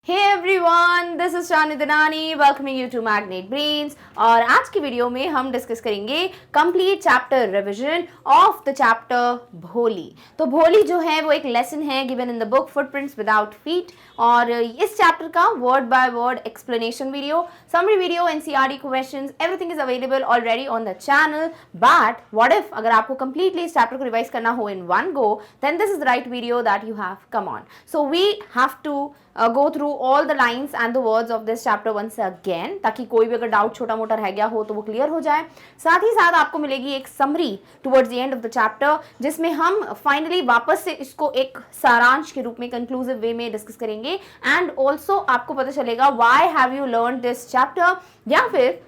Hey everyone, this is Chandni welcoming you to Magnet Brains और आज की video में हम डिस्कस करेंगे complete chapter revision of the chapter Bholi. तो भोली जो है वो एक लेसन है given in the book footprints without feet और इस चैप्टर का word by word explanation video, summary video, NCERT questions, everything is available already on the channel. But what if अगर आपको कंप्लीटली इस चैप्टर को रिवाइज करना हो in one go, then this is the right video that you have come on. So we have to go through all the lines and the words of this chapter once again ताकि कोई भी अगर doubt छोटा मोटा रह गया हो तो वो क्लियर हो जाए। साथ ही साथ आपको मिलेगी एक summary towards the end of the chapter जिसमें हम फाइनली वापस से इसको एक सारांश के रूप में कंक्लूसिव वे में डिस्कस करेंगे एंड ऑल्सो आपको पता चलेगा why have you learn this chapter या फिर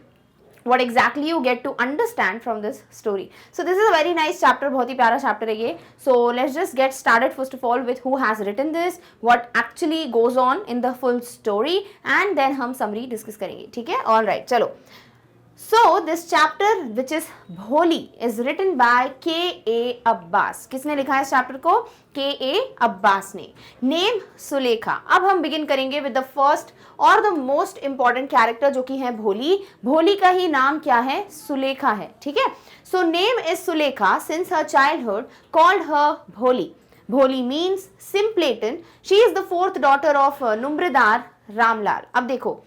what exactly you get to understand from this story. So this is a very nice chapter, बहुत ही प्यारा chapter है ये. So let's just get started first of all with who has written this, what actually goes on in the full story and then हम summary discuss करेंगे, ठीक है? All right, चलो. So this chapter which is Bholi is written by K.A. Abbas. किसने लिखा है इस chapter को? K.A. अब्बास ने. नेम सुलेखा. अब हम बिगिन करेंगे विद द फर्स्ट और द मोस्ट इंपॉर्टेंट कैरेक्टर जो कि है भोली. भोली का ही नाम क्या है? सुलेखा है, ठीक है? So name is Sulekha since her childhood called her Bholi. Bholi means simpleton. She is the fourth daughter of Numberdar Ramlal. अब देखो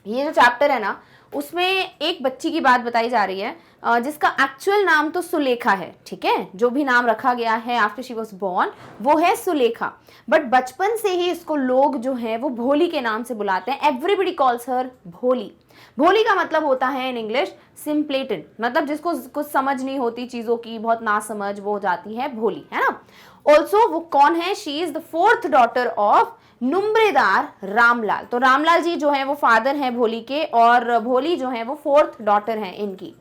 ये जो चैप्टर है ना उसमें एक बच्ची की बात बताई जा रही है जिसका एक्चुअल नाम तो सुलेखा है, ठीक है? जो भी नाम रखा गया है आफ्टर शी वाज बोर्न वो है सुलेखा, बट बचपन से ही इसको लोग जो है वो भोली के नाम से बुलाते हैं. Everybody calls her Bholi. भोली का मतलब होता है इन इंग्लिश सिंपलेटन, मतलब जिसको कुछ समझ नहीं होती चीजों की, बहुत नासमझ, वो हो जाती है भोली, है ना? ऑल्सो वो कौन है? She is the fourth daughter of Numberdar Ramlal. तो रामलाल जी जो है वो फादर हैं भोली के और भोली जो है वो फोर्थ डॉटर हैं इनकी.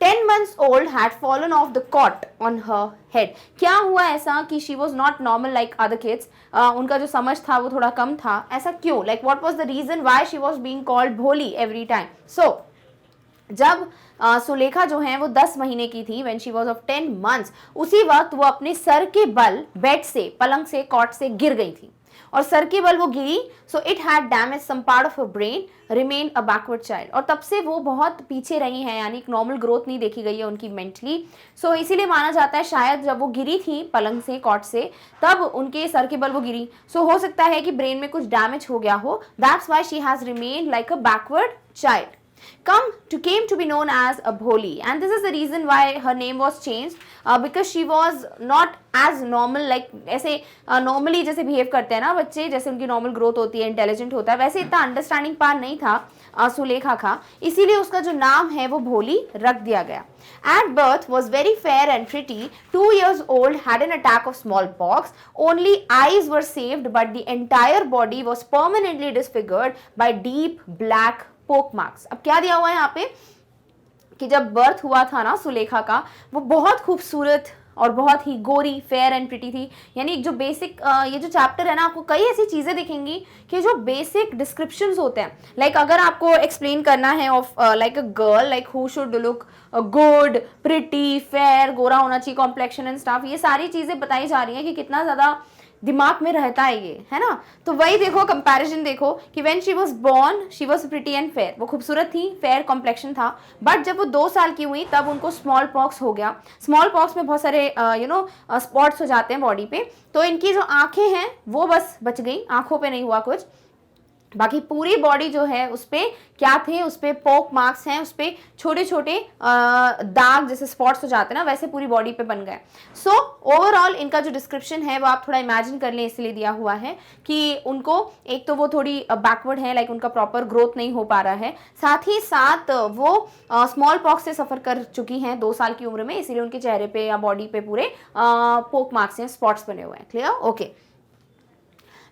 10 months old had fallen off the cot on her head. क्या हुआ ऐसा कि she was not normal like other kids? उनका जो समझ था वो थोड़ा कम था. ऐसा क्यों? Like what was the reason why she was being called भोली every time? So जब सुलेखा जो है वो 10 महीने की थी, when she was of 10 months, उसी वक्त वो अपने सर के बल बेड से, पलंग से, कॉट से गिर गई थी और सर के बल वो गिरी. So it had damage some part of her brain, remain a backward child. और तब से वो बहुत पीछे रही हैं, यानी एक नॉर्मल ग्रोथ नहीं देखी गई है उनकी मेंटली. सो इसीलिए माना जाता है शायद जब वो गिरी थी पलंग से, कॉट से, तब उनके सर के बल वो गिरी. सो हो सकता है कि ब्रेन में कुछ डैमेज हो गया हो. That's why she has remain like a backward child. Came to be known as a Bholi, and this is the reason why her name was changed because she was not as normal like ऐसे normally जैसे behave करते हैं ना बच्चे, जैसे उनकी normal growth होती है, intelligent होता है, वैसे इतना understanding पार नहीं था सुलेखा का, इसीलिए उसका जो नाम है वो भोली रख दिया गया. At birth was very fair and pretty. 2 years old, had an attack of smallpox. Only eyes were saved, but the entire body was permanently disfigured by deep black पोक मार्क्स. अब क्या दिया हुआ है यहाँ पे कि जब बर्थ हुआ था ना सुलेखा का, वो बहुत खूबसूरत और बहुत ही गोरी, फेयर एंड प्रिटी थी. यानी जो बेसिक ये जो चैप्टर है ना, आपको कई ऐसी चीजें दिखेंगी कि जो बेसिक डिस्क्रिप्शंस होते हैं. लाइक अगर आपको एक्सप्लेन करना है of like a girl, like who should look good, pretty, fair, गोरा होना चाहिए, कॉम्प्लेक्शन एंड स्टफ, ये सारी चीजें बताई जा रही हैं कि कितना ज्यादा दिमाग में रहता है ये, है ना? तो वही देखो, कंपैरिजन देखो कि when she was born she was pretty and fair. वो खूबसूरत थी, फेयर कॉम्प्लेक्शन था, बट जब वो 2 साल की हुई तब उनको स्मॉल पॉक्स हो गया. स्मॉल पॉक्स में बहुत सारे स्पॉट्स हो जाते हैं बॉडी पे, तो इनकी जो आंखें हैं वो बस बच गई, आंखों पे नहीं हुआ कुछ, बाकी पूरी बॉडी जो है उस पे क्या थे, उस पे पोक मार्क्स हैं, उस पे छोटे छोटे दाग जैसे स्पॉट्स हो जाते हैं ना, वैसे पूरी बॉडी पे बन गए. सो ओवरऑल इनका जो डिस्क्रिप्शन है वो आप थोड़ा इमेजिन कर लें, इसलिए दिया हुआ है कि उनको एक तो वो थोड़ी बैकवर्ड है, लाइक उनका प्रॉपर ग्रोथ नहीं हो पा रहा है, साथ ही साथ वो स्मॉल पॉक्स से सफर कर चुकी हैं 2 साल की उम्र में, इसीलिए उनके चेहरे पे या बॉडी पे पूरे पोक मार्क्स हैं, स्पॉट्स बने हुए हैं. Clear? Okay.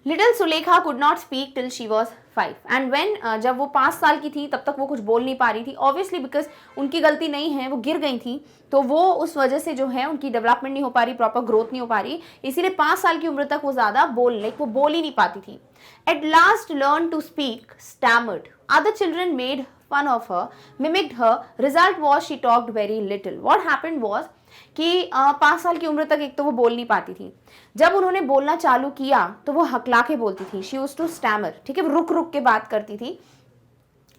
Little Sulekha could not speak till she was 5 and when जब वो 5 साल की थी तब तक वो कुछ बोल नहीं पा रही थी. ऑब्वियसली बिकॉज उनकी गलती नहीं है, वो गिर गई थी, तो वो उस वजह से जो है उनकी डेवलपमेंट नहीं हो पा रही, प्रॉपर ग्रोथ नहीं हो पा रही, इसीलिए 5 साल की उम्र तक वो ज्यादा वो बोल ही नहीं पाती थी. At last learn to speak, stammered. Other children made fun of her, mimicked her. Result was she talked very little. What happened was कि 5 साल की उम्र तक एक तो वो बोल नहीं पाती थी। जब उन्होंने बोलना चालू किया तो वो हकला के बोलती थी, शी यूज्ड टू स्टैमर, ठीक है, रुक रुक के बात करती थी।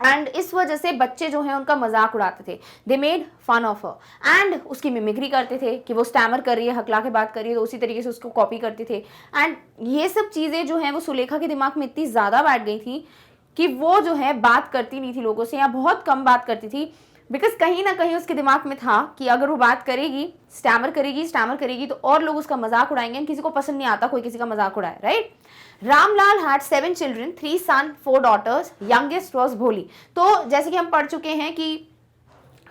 एंड इस वजह से बच्चे जो हैं उनका मजाक उड़ाते थे, they made fun of her and उसकी मिमिक्री करते थे कि वो स्टैमर कर रही है, हकला के बात कर रही है, तो उसी तरीके से उसको कॉपी करते थे। एंड ये सब चीज़ें जो हैं वो सुलेखा के दिमाग में इतनी ज़्यादा बैठ गई थी कि वो जो है बात करती नहीं थी लोगों से, या बहुत कम बात करती थी, बिकॉज कहीं ना कहीं उसके दिमाग में था कि अगर वो बात करेगी, स्टैमर करेगी तो और लोग उसका मजाक उड़ाएंगे, किसी को पसंद नहीं आता कोई किसी का मजाक उड़ाए, right. Ramlal had 7 children, 3 son 4 daughters, youngest was Bholi. तो जैसे कि हम पढ़ चुके हैं कि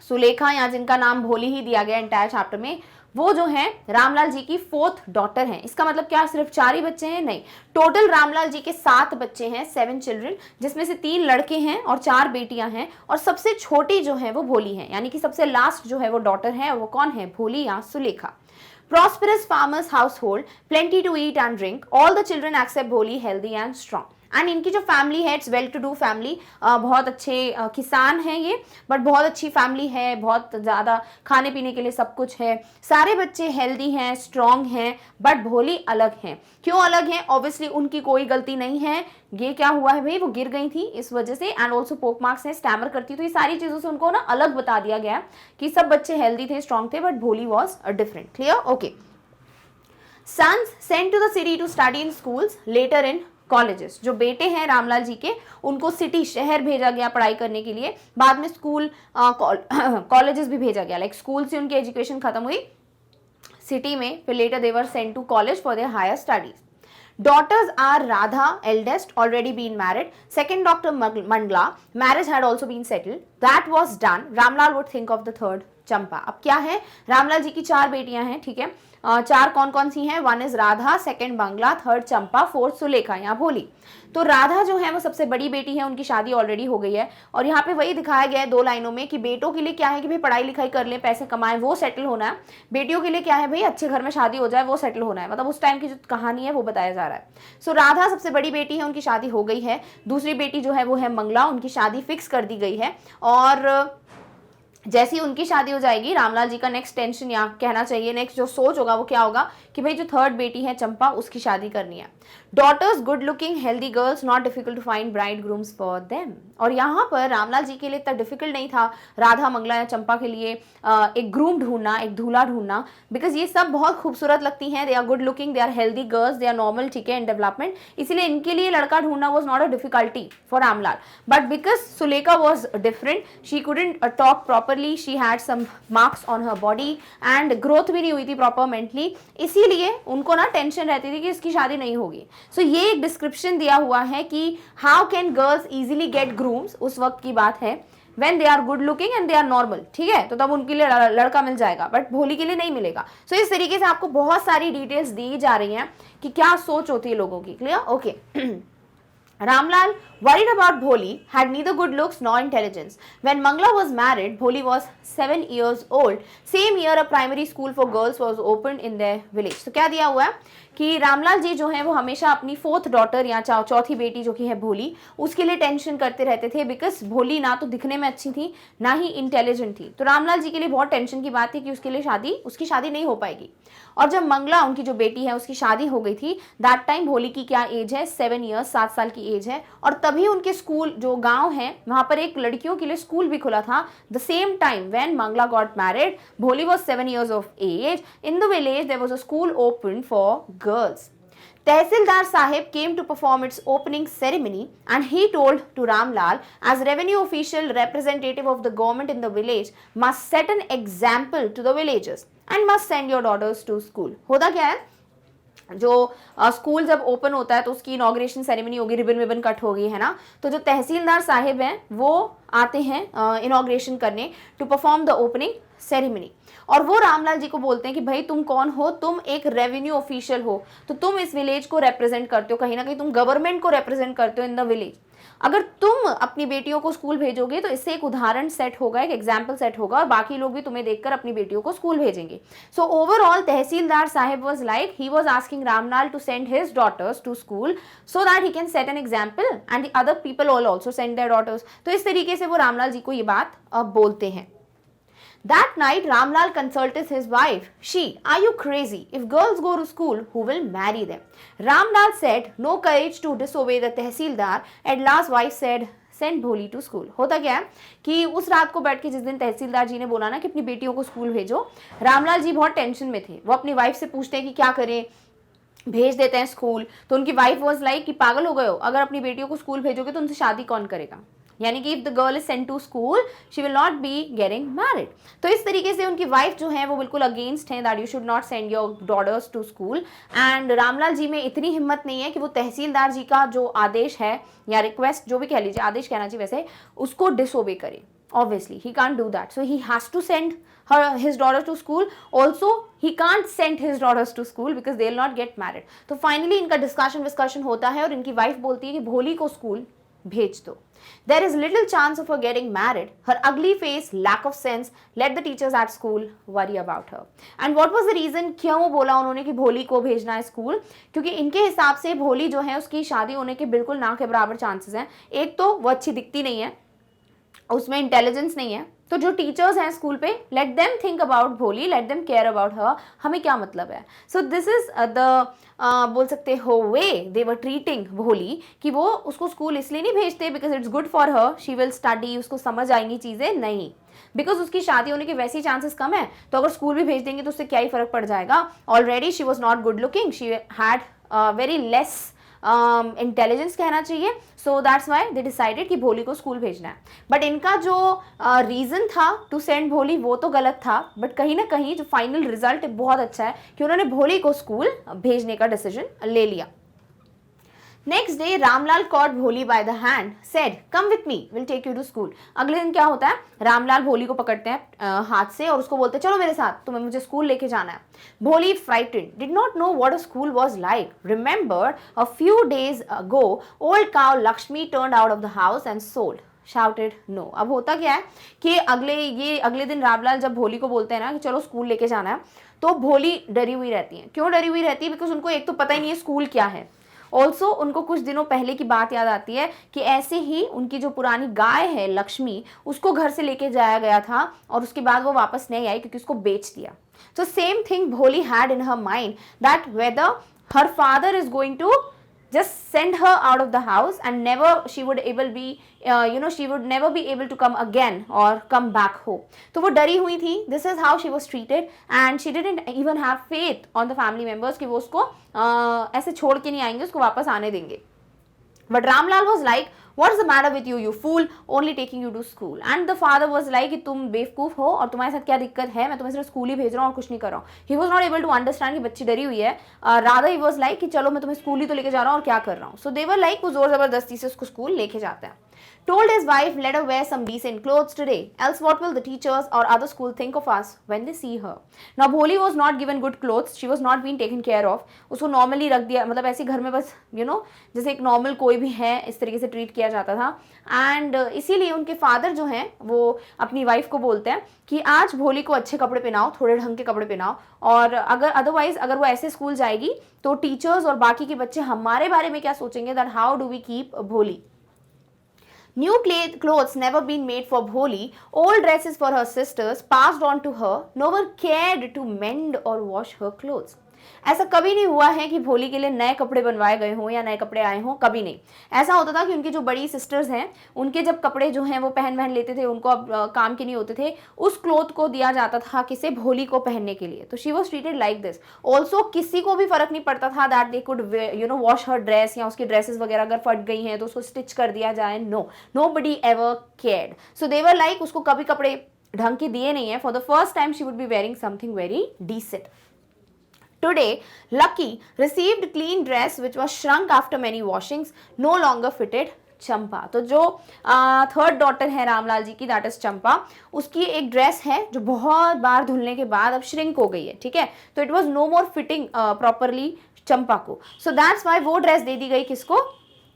सुलेखा, या जिनका नाम भोली ही दिया गया एंटायर चैप्टर में, वो जो है रामलाल जी की 4th डॉटर हैं। इसका मतलब क्या सिर्फ 4 ही बच्चे हैं? नहीं, टोटल रामलाल जी के 7 बच्चे हैं, 7 चिल्ड्रन, जिसमें से 3 लड़के हैं और 4 बेटियां हैं, और सबसे छोटी जो है वो भोली है, यानी कि सबसे लास्ट जो है वो डॉटर है, और वो कौन है? भोली या Sulekha. Prosperous farmer's household, plenty to eat and drink, all the children except Bholi healthy and strong. And इनकी जो फैमिली है, it's well to do family, बहुत अच्छे किसान हैं ये, बट बहुत अच्छी फैमिली है, बहुत ज़्यादा खाने पीने के लिए सब कुछ है, सारे बच्चे हेल्दी हैं, स्ट्रॉन्ग हैं, बट भोली अलग हैं। क्यों अलग हैं? ऑब्वियसली उनकी कोई गलती नहीं है, ये क्या हुआ है भाई, वो गिर गई थी इस वजह से, एंड ऑल्सो पोक मार्क्स है, स्टैमर करती, तो ये सारी चीज़ों से उनको ना अलग बता दिया गया कि सब बच्चे हेल्दी थे, स्ट्रॉन्ग थे, but Bholi was different. Clear? Okay. Sons sent to the city to study in schools, later in colleges. जो बेटे हैं रामलाल जी के, उनको सिटी, शहर भेजा गया पढ़ाई करने के लिए, बाद में स्कूल, कॉलेजेस भी भेजा गया, लाइक स्कूल से उनकी एजुकेशन खत्म हुई सिटी में, फिर later they were sent to college for their higher studies. Daughters are Radha, eldest, already been married. Second Dr. Mandla, marriage had also been settled. That was done. Ramlal would think of the third, चंपा। अब क्या है, रामलाल जी की 4 बेटियां हैं, ठीक है, 4 कौन कौन सी हैं? 1 is Radha, 2nd Bangla, 3rd Champa, 4th Sulekha या भोली। तो राधा जो है वो सबसे बड़ी बेटी है, उनकी शादी ऑलरेडी हो गई है, और यहाँ पे वही दिखाया गया है 2 लाइनों में कि बेटों के लिए क्या है कि भाई पढ़ाई लिखाई कर ले, पैसे कमाएं, वो सेटल होना है। बेटियों के लिए क्या है भाई, अच्छे घर में शादी हो जाए, वो सेटल होना है, मतलब उस टाइम की जो कहानी है वो बताया जा रहा है। सो राधा सबसे बड़ी बेटी है, उनकी शादी हो गई है। दूसरी बेटी जो है वो है मंगला, उनकी शादी फिक्स कर दी गई है, और जैसी उनकी शादी हो जाएगी, रामलाल जी का नेक्स्ट टेंशन, या कहना चाहिए नेक्स्ट जो सोच होगा वो क्या होगा कि भाई जो 3rd बेटी है चंपा, उसकी शादी करनी है। Daughters good looking healthy girls, not difficult to find bride grooms for them. और यहाँ पर रामलाल जी के लिए इतना डिफिकल्ट नहीं था राधा, मंगला या चंपा के लिए एक ग्रूम ढूंढना, एक दूल्हा ढूंढना, बिकॉज ये सब बहुत खूबसूरत लगती हैं, they are good looking, they are healthy girls, they are normal, ठीक है, इन डेवलपमेंट, इसलिए इनके लिए लड़का ढूंढना was not a difficulty for Ramlal. But because Sulekha was different, she couldn't talk properly, she had some marks on her body, and growth भी नहीं हुई थी प्रॉपर मेंटली, इसीलिए उनको ना टेंशन रहती थी कि इसकी शादी नहीं होगी। सो ये एक डिस्क्रिप्शन दिया हुआ है कि how can girls easily get grooms, उस वक्त की बात है, when they are good looking and they are normal, ठीक है, तो तब उनके लिए लड़का मिल जाएगा, बट भोली के लिए नहीं मिलेगा। सो इस तरीके से आपको बहुत सारी डिटेल्स दी जा रही हैं कि क्या सोच होती है लोगों की। Clear? Okay. Ramlal, worried about Bholi, had neither good looks nor intelligence. When Mangla was married, Bholi was 7 years old. Same year, a primary school for girls was opened in their village. तो क्या दिया हुआ है कि रामलाल जी जो हैं वो हमेशा अपनी 4th डॉटर या चौथी बेटी जो कि है भोली, उसके लिए टेंशन करते रहते थे, बिकॉज भोली ना तो दिखने में अच्छी थी, ना ही इंटेलिजेंट थी। तो रामलाल जी के लिए बहुत टेंशन की बात थी कि उसकी शादी नहीं हो पाएगी। और जब मंगला, उनकी जो बेटी है, उसकी शादी हो गई थी, दैट टाइम भोली की क्या एज है? 7 ईयर्स, 7 साल की एज है, और तभी उनके स्कूल, जो गांव है वहां पर एक लड़कियों के लिए स्कूल भी खुला था। The same time when Mangala got married, Bholi was 7 years of age. In the village there was a school open for girls. Tehsildar Sahib came to perform its opening ceremony, and he told to Ramlal, as revenue official representative of the government in the village, must set an example to the villagers and must send your daughters to school. होता क्या है, जो school जब open होता है तो उसकी inauguration ceremony होगी, रिबन विबन कट होगी, है ना, तो जो तहसीलदार साहिब हैं वो आते हैं इनॉग्रेशन करने, to perform the opening ceremony, और वो रामलाल जी को बोलते हैं कि भाई तुम कौन हो? तुम एक रेवेन्यू ऑफिशियल हो, तो तुम इस विलेज को रिप्रेजेंट करते हो, कहीं ना कहीं तुम गवर्नमेंट को रिप्रेजेंट करते हो इन द विलेज। अगर तुम अपनी बेटियों को स्कूल भेजोगे तो इससे एक उदाहरण सेट होगा, एक एग्जाम्पल सेट होगा, और बाकी लोग भी तुम्हें देखकर अपनी बेटियों को स्कूल भेजेंगे। So overall tehsildar sahib was like, he was asking Ramlal to send his daughters to school so that he can set an example and the other people all also send their daughters. तो इस तरीके से वो रामलाल जी को ये बात बोलते हैं। That night, Ramlal consulted his wife. She, are you crazy? If girls go to school, who will marry them? Ramlal said, no courage to disobey the Tehsildar. At last, wife said, send Bholi to school. होता क्या है कि उस रात को बैठ के जिस दिन तहसीलदार जी ने बोला ना कि अपनी बेटियों को स्कूल भेजो, रामलाल जी बहुत टेंशन में थे। वो अपनी वाइफ से पूछते हैं कि क्या करें, भेज देते हैं स्कूल। तो उनकी वाइफ वाज लाइक कि पागल हो गए हो, अगर अपनी बेटियों को स्कूल भेजोगे तो उनसे शादी कौन करेगा, यानी कि if the girl is sent to school she will not be getting married. तो इस तरीके से उनकी वाइफ जो है वो बिल्कुल अगेंस्ट है that you should not send your daughters to school. And Ramlal ji में इतनी हिम्मत नहीं है कि वो तहसीलदार जी का जो आदेश है या रिक्वेस्ट, जो भी कह लीजिए, आदेश कहना चाहिए वैसे, उसको डिसोबे करे। Obviously he can't do that, so he has to send his daughter to school. Also he can't send his daughters to school because they'll not get married. तो finally इनका डिस्कशन होता है और इनकी वाइफ बोलती है कि भोली को स्कूल भेज दो। There is little chance of her getting married. Her ugly face, lack of sense, let the teachers at school worry about her. And what was the reason? क्यों बोला उन्होंने कि भोली को भेजना है स्कूल? क्योंकि इनके हिसाब से भोली जो है उसकी शादी होने के बिल्कुल ना के बराबर चांसेस हैं। एक तो वो अच्छी दिखती नहीं है, उसमें इंटेलिजेंस नहीं है, तो जो टीचर्स हैं स्कूल पे, लेट देम थिंक अबाउट भोली, let them care about her, हमें क्या मतलब है। सो दिस इज द बोल सकते हो वे दे वर ट्रीटिंग भोली, कि वो उसको स्कूल इसलिए नहीं भेजते because it's good for her, she will study, उसको समझ आएंगी चीज़ें, नहीं, बिकॉज उसकी शादी होने के वैसे ही चांसेस कम है, तो अगर स्कूल भी भेज देंगे तो उससे क्या ही फर्क पड़ जाएगा। Already she was not good looking, she had very less intelligence कहना चाहिए, सो दैट्स वाई दे डिसाइडेड कि भोली को स्कूल भेजना है। बट इनका जो रीज़न था टू सेंड भोली वो तो गलत था, बट कहीं ना कहीं जो फाइनल रिजल्ट बहुत अच्छा है कि उन्होंने भोली को स्कूल भेजने का डिसीजन ले लिया। Next day Ramlal caught Bholi by the hand, said come with me, will take you to school. अगले दिन क्या होता है, रामलाल भोली को पकड़ते हैं हाथ से और उसको बोलते हैं चलो मेरे साथ, तुम्हें मुझे स्कूल लेके जाना है। Bholi frightened, did not know what a school was like, remember a few days ago old cow Lakshmi turned out of the house and sold, shouted no. अब होता क्या है कि अगले दिन रामलाल जब भोली को बोलते हैं ना कि चलो स्कूल लेके जाना है, तो भोली डरी हुई रहती है। क्यों डरी हुई रहती है? बिकॉज उनको एक तो पता ही नहीं है स्कूल क्या है, ऑल्सो उनको कुछ दिनों पहले की बात याद आती है कि ऐसे ही उनकी जो पुरानी गाय है लक्ष्मी, उसको घर से लेके जाया गया था और उसके बाद वो वापस नहीं आई क्योंकि उसको बेच दिया। तो same thing Bholi had in her mind that whether her father is going to just send her out of the house and never she would able be she would never be able to come again or come back home. तो वो डरी हुई थी, this is how she was treated and she didn't even have faith on the family members कि वो उसको ऐसे छोड़ के नहीं आएंगे, उसको वापस आने देंगे। But Ramlal was like, what's the matter with you, you fool, only taking you to school. And the father was like कि तुम बेवकूफ़ हो और तुम्हारे साथ क्या दिक्कत है, मैं तुम्हें सिर्फ स्कूल ही भेज रहा हूँ और कुछ नहीं कर रहा हूँ। He was not able to understand कि बच्ची डरी हुई है, rather he was like कि चलो मैं तुम्हें स्कूल ही तो लेके जा रहा हूँ और क्या कर रहा हूँ। So they were like वो जोर ज़बरदस्ती से उसको स्कूल लेके जाते हैं। Told his wife, let her wear some decent clothes today, else what will the teachers or other school think of us when they see her. Now Bholi was not given good clothes, she was not being taken care of. उसको normally रख दिया, मतलब ऐसे घर में बस जैसे एक नॉर्मल कोई भी है इस तरीके से ट्रीट किया जाता था। एंड इसीलिए उनके फादर जो हैं वो अपनी वाइफ को बोलते हैं कि आज भोली को अच्छे कपड़े पहनाओ, थोड़े ढंग के कपड़े पहनाओ, और अगर वो ऐसे स्कूल जाएगी तो टीचर्स और बाकी के बच्चे हमारे बारे में क्या सोचेंगे, that how do we keep Bholi. New clothes never been made for Bholi, old dresses for her sisters passed on to her, no one cared to mend or wash her clothes. ऐसा कभी नहीं हुआ है कि भोली के लिए नए कपड़े बनवाए गए हों या नए कपड़े आए हों, कभी नहीं। ऐसा होता था कि उनकी जो बड़ी सिस्टर्स हैं उनके जब कपड़े जो हैं वो पहन लेते थे, उनको अब काम के नहीं होते थे, उस क्लोथ को दिया जाता था किसे, भोली को पहनने के लिए। तो she was treated like this. Also किसी को भी फर्क नहीं पड़ता था that they could wash her dress, या उसकी ड्रेसेस वगैरह अगर फट गई हैं तो उसको स्टिच कर दिया जाए, nobody ever cared. So they were like उसको कभी कपड़े ढंग के दिए नहीं है। For the first time she would be wearing something very decent. Today, Lucky received clean dress which was shrunk after many washings, no longer fitted चंपा। तो जो थर्ड डॉटर है रामलाल जी की, दैट इज चंपा, उसकी एक ड्रेस है जो बहुत बार धुलने के बाद अब श्रिंक हो गई है, ठीक है, तो it was no more fitting properly Champa को। सो दैट्स वाई वो ड्रेस दे दी गई किसको,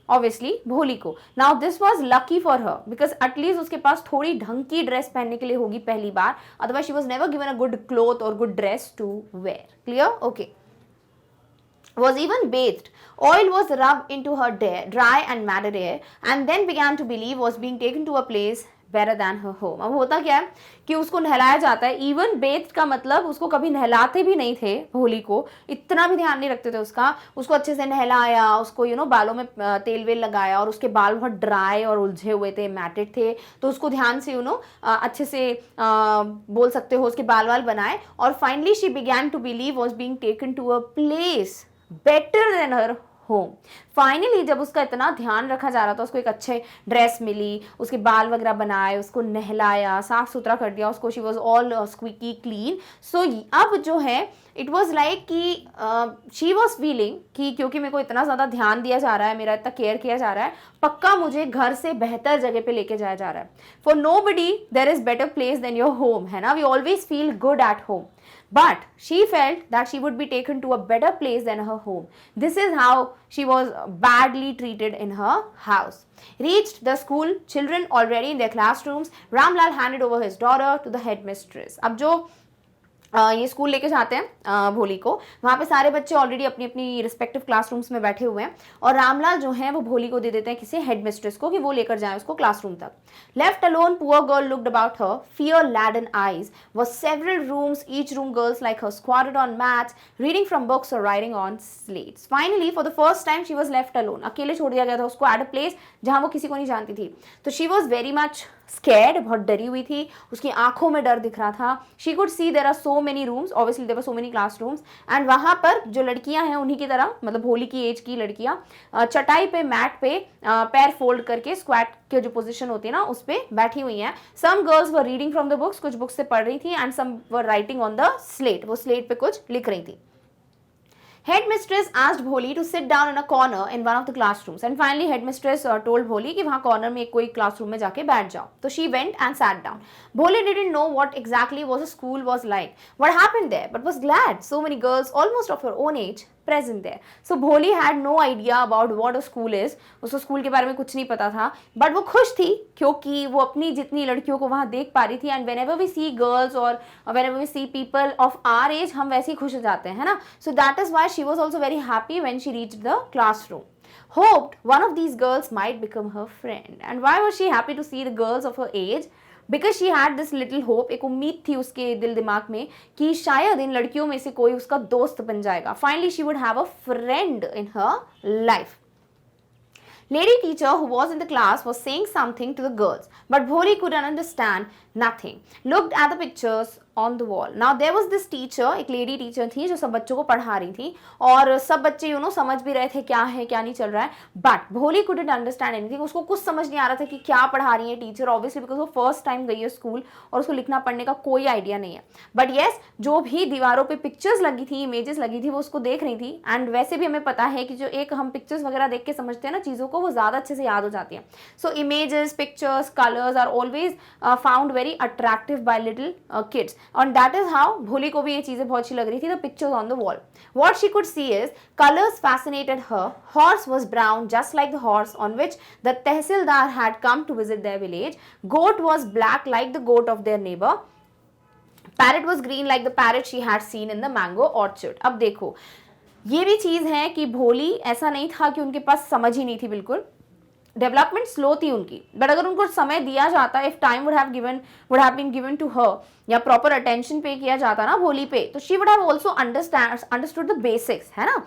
ऑब्वियसली भोली को। Now this was lucky for her because at least उसके पास थोड़ी ढंग की ड्रेस पहनने के लिए होगी पहली बार, otherwise she was never given a good cloth और good dress to wear. Clear? Okay. Was even bathed. Oil was rubbed into her dry and matted hair and then began to believe was being taken to a place better than her home। अब होता क्या है कि उसको नहलाया जाता है, even Beth का मतलब उसको कभी नहलाते भी नहीं थे, भोली को इतना भी ध्यान नहीं रखते थे उसका, उसको अच्छे से नहलाया, उसको बालों में तेल वेल लगाया, और उसके बाल बहुत ड्राई और उलझे हुए थे, मैटेड थे, तो उसको ध्यान से अच्छे से बोल सकते हो उसके बाल वाल बनाए, और finally she began to believe was being taken to a place better than her home. Finally जब उसका इतना ध्यान रखा जा रहा था, उसको एक अच्छे ड्रेस मिली, उसके बाल वगैरह बनाए, उसको नहलाया, साफ सुथरा कर दिया उसको, she was all squeaky clean. So अब जो है इट वॉज लाइक कि शी वॉज फीलिंग कि क्योंकि मेरे को इतना ज़्यादा ध्यान दिया जा रहा है, मेरा इतना केयर किया जा रहा है, पक्का मुझे घर से बेहतर जगह पे लेके जाया जा रहा है। For nobody there is better place than your home, है ना, we always feel good at home, but she felt that she would be taken to a better place than her home. This is how she was badly treated in her house. Reached the school, children already in their classrooms, Ramlal handed over his daughter to the headmistress. अब जो ये school लेके जाते हैं भोली को, वहाँ पे सारे बच्चे ऑलरेडी अपनी अपनी रिस्पेक्टिव क्लासरूम्स में बैठे हुए हैं, और रामलाल जो है वो भोली को दे देते हैं किसी हेडमिस्ट्रेस को कि वो लेकर जाए उसको क्लासरूम तक। Left alone, poor girl looked about her, fear laden eyes, was several rooms, each room girls like her squatted on mats, reading from books or writing on slates. Finally, for the first time, she was left alone. अकेले छोड़ दिया गया था उसको at a place जहाँ वो किसी को नहीं जानती थी। तो she was very much scared, बहुत डरी हुई थी, उसकी आंखों में डर दिख रहा था। She could see there are so many rooms, obviously there were so many classrooms, and वहाँ पर जो लड़कियां हैं उन्हीं की तरह, मतलब भोली की एज की लड़कियां चटाई पे, मैट पे पैर फोल्ड करके स्क्वाट के जो पोजीशन होती है ना उस पे बैठी हुई हैं। Some girls were reading from the books, कुछ बुक्स से पढ़ रही थी, and some were writing on the slate, वो स्लेट पे कुछ लिख रही थी। Headmistress asked Bholi to sit down in a corner in one of the classrooms, and finally headmistress told Bholi कि वहाँ corner में कोई classroom में जाके बैठ जाओ। तो she went and sat down. Bholi didn't know what exactly was a school was like, what happened there, but was glad so many girls almost of her own age present there. So Bholi had no idea about what a school is, उसको school के बारे में कुछ नहीं पता था, but वो खुश थी क्योंकि वो अपनी जितनी लड़कियों को वहाँ देख पा रही थी। And whenever we see girls or whenever we see people of our age, हम वैसे ही खुश हो जाते हैं, है ना। So that is why she was also very happy when she reached the classroom. Hoped one of these girls might become her friend. And why was she happy to see the girls of her age? Because she had this little hope, एक उम्मीद थी उसके दिल दिमाग में कि शायद इन लड़कियों में से कोई उसका दोस्त बन जाएगा। Finally she would have a friend in her life. Lady teacher who was in the class was saying something to the girls, but Bholi couldn't understand nothing. Looked at the pictures on the wall. Now there was this teacher, एक lady teacher थी जो सब बच्चों को पढ़ा रही थी, और सब बच्चे समझ भी रहे थे क्या है क्या नहीं चल रहा है, but Bholi couldn't understand anything. उसको कुछ समझ नहीं आ रहा था कि क्या पढ़ा रही है टीचर, obviously because वो फर्स्ट टाइम गई है स्कूल और उसको लिखना पढ़ने का कोई आइडिया नहीं है। बट येस, जो भी दीवारों पे पिक्चर्स लगी थी, इमेजेस लगी थी, वो उसको देख रही थी। एंड वैसे भी हमें पता है कि जो एक हम पिक्चर्स वगैरह देख के समझते हैं ना चीज़ों को, वो ज़्यादा अच्छे से याद हो जाती है। So images, pictures, colours are always found very attractive by little kids, and that is how भोली को भी ये चीजें बहुत अच्छी लग रही थी। The pictures on the wall, what she could see is colors fascinated her. Horse was brown just like the horse on which the tehsildar had come to visit their village. Goat was black like the goat of their neighbor. Parrot was green like the parrot she had seen in the mango orchard. अब देखो, ये भी चीज है कि भोली ऐसा नहीं था कि उनके पास समझ ही नहीं थी, बिल्कुल डेवलपमेंट स्लो थी उनकी, बट अगर उनको समय दिया जाता, if time would have been given to her, या प्रॉपर अटेंशन पे किया जाता ना भोली पे, तो she would have also understood the basics, है ना।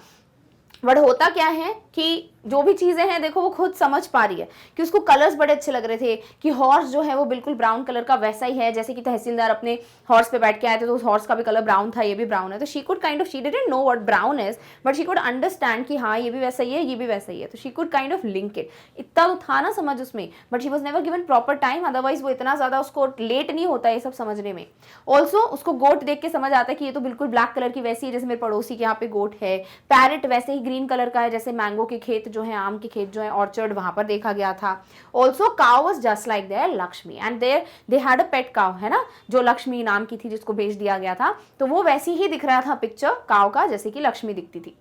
बट होता क्या है कि जो भी चीज़ें हैं देखो वो खुद समझ पा रही है कि उसको कलर्स बड़े अच्छे लग रहे थे कि हॉर्स जो है वो बिल्कुल ब्राउन कलर का वैसा ही है जैसे कि तहसीलदार अपने हॉर्स पे बैठ के आए थे, तो उस हॉर्स का भी कलर ब्राउन था, ये भी ब्राउन है। तो she didn't know what brown is, but she could understand कि हाँ ये भी वैसा ही है, ये भी वैसा ही है। तो she could kind of link it. इतना तो था ना समझ उसमें, but she was never given proper time, otherwise वो इतना ज़्यादा उसको लेट नहीं होता ये सब समझने में। ऑल्सो उसको गोट देख के समझ आता है कि ये तो बिल्कुल ब्लैक कलर की वैसी है जैसे मेरे पड़ोसी के यहाँ पे गोट है। पैरेट वैसे ही ग्रीन कलर का है जैसे मैंगो के खेत जो है, आम के खेत जो है, ऑर्चर्ड वहां पर देखा गया था। Also cow was just like their Lakshmi, and there they had a pet cow, है ना, जो लक्ष्मी नाम की थी जिसको बेच दिया गया था, तो वो वैसी ही दिख रहा था पिक्चर काउ का जैसे कि लक्ष्मी दिखती थी।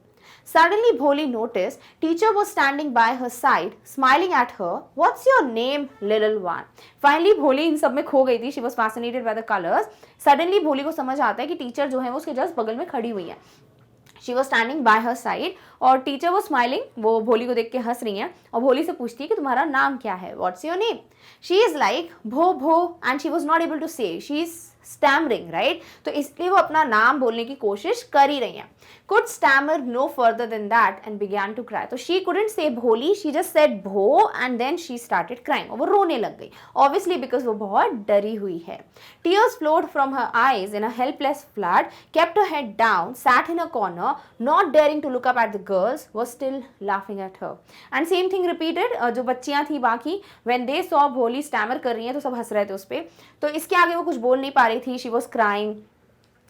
Suddenly Bholi noticed teacher was standing by her side, smiling at her. What's your name, little one? Finally Bholi इन सब में खो गई थी. She was fascinated by the colors. Suddenly Bholi को समझ आता है कि टीचर जो है वो उसके जस्ट बगल में खड़ी हुई है। She was standing bye her side और टीचर वो स्माइलिंग, वो भोली को देख के हंस रही हैं और भोली से पूछती है कि तुम्हारा नाम क्या है, what's your name. She is like भो भो and she was not able to say, she is stammering, right. तो इसलिए वो अपना नाम बोलने की कोशिश कर ही रही हैं। could stammer no further than that and began to cry. तो she couldn't say भोली, she just said भो and then she started crying. और वो रोने लग गई, obviously because वो बहुत डरी हुई है। Tears flowed from her eyes in a helpless flood, kept her head down, sat in a corner, not daring to look up at the girls, was still laughing at her. And same thing repeated, जो बच्चियां थी बाकी, when they saw भोली stammer कर रही हैं तो सब हंस रहे थे उस पर। तो इसके आगे वो कुछ बोल नहीं पा रही थी, she was crying,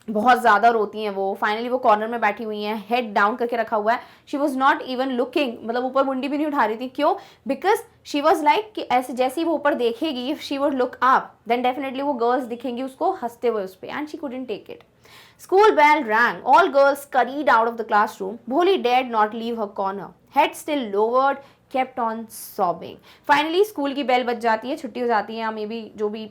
बहुत ज़्यादा रोती हैं वो। फाइनली वो कॉर्नर में बैठी हुई हैं, हेड डाउन करके रखा हुआ है। She was not even looking, मतलब ऊपर मुंडी भी नहीं उठा रही थी। क्यों? बिकॉज शी वॉज लाइक कि ऐसे जैसे ही वो ऊपर देखेगी, if she would look up then definitely वो गर्ल्स दिखेंगी उसको हंसते हुए उस पर, and she couldn't take it. School bell rang. All girls scurried out of the classroom. Bholi dared not leave her corner. Head still lowered, kept on sobbing. Finally, school की bell बज जाती है, छुट्टी हो जाती है, मे बी जो भी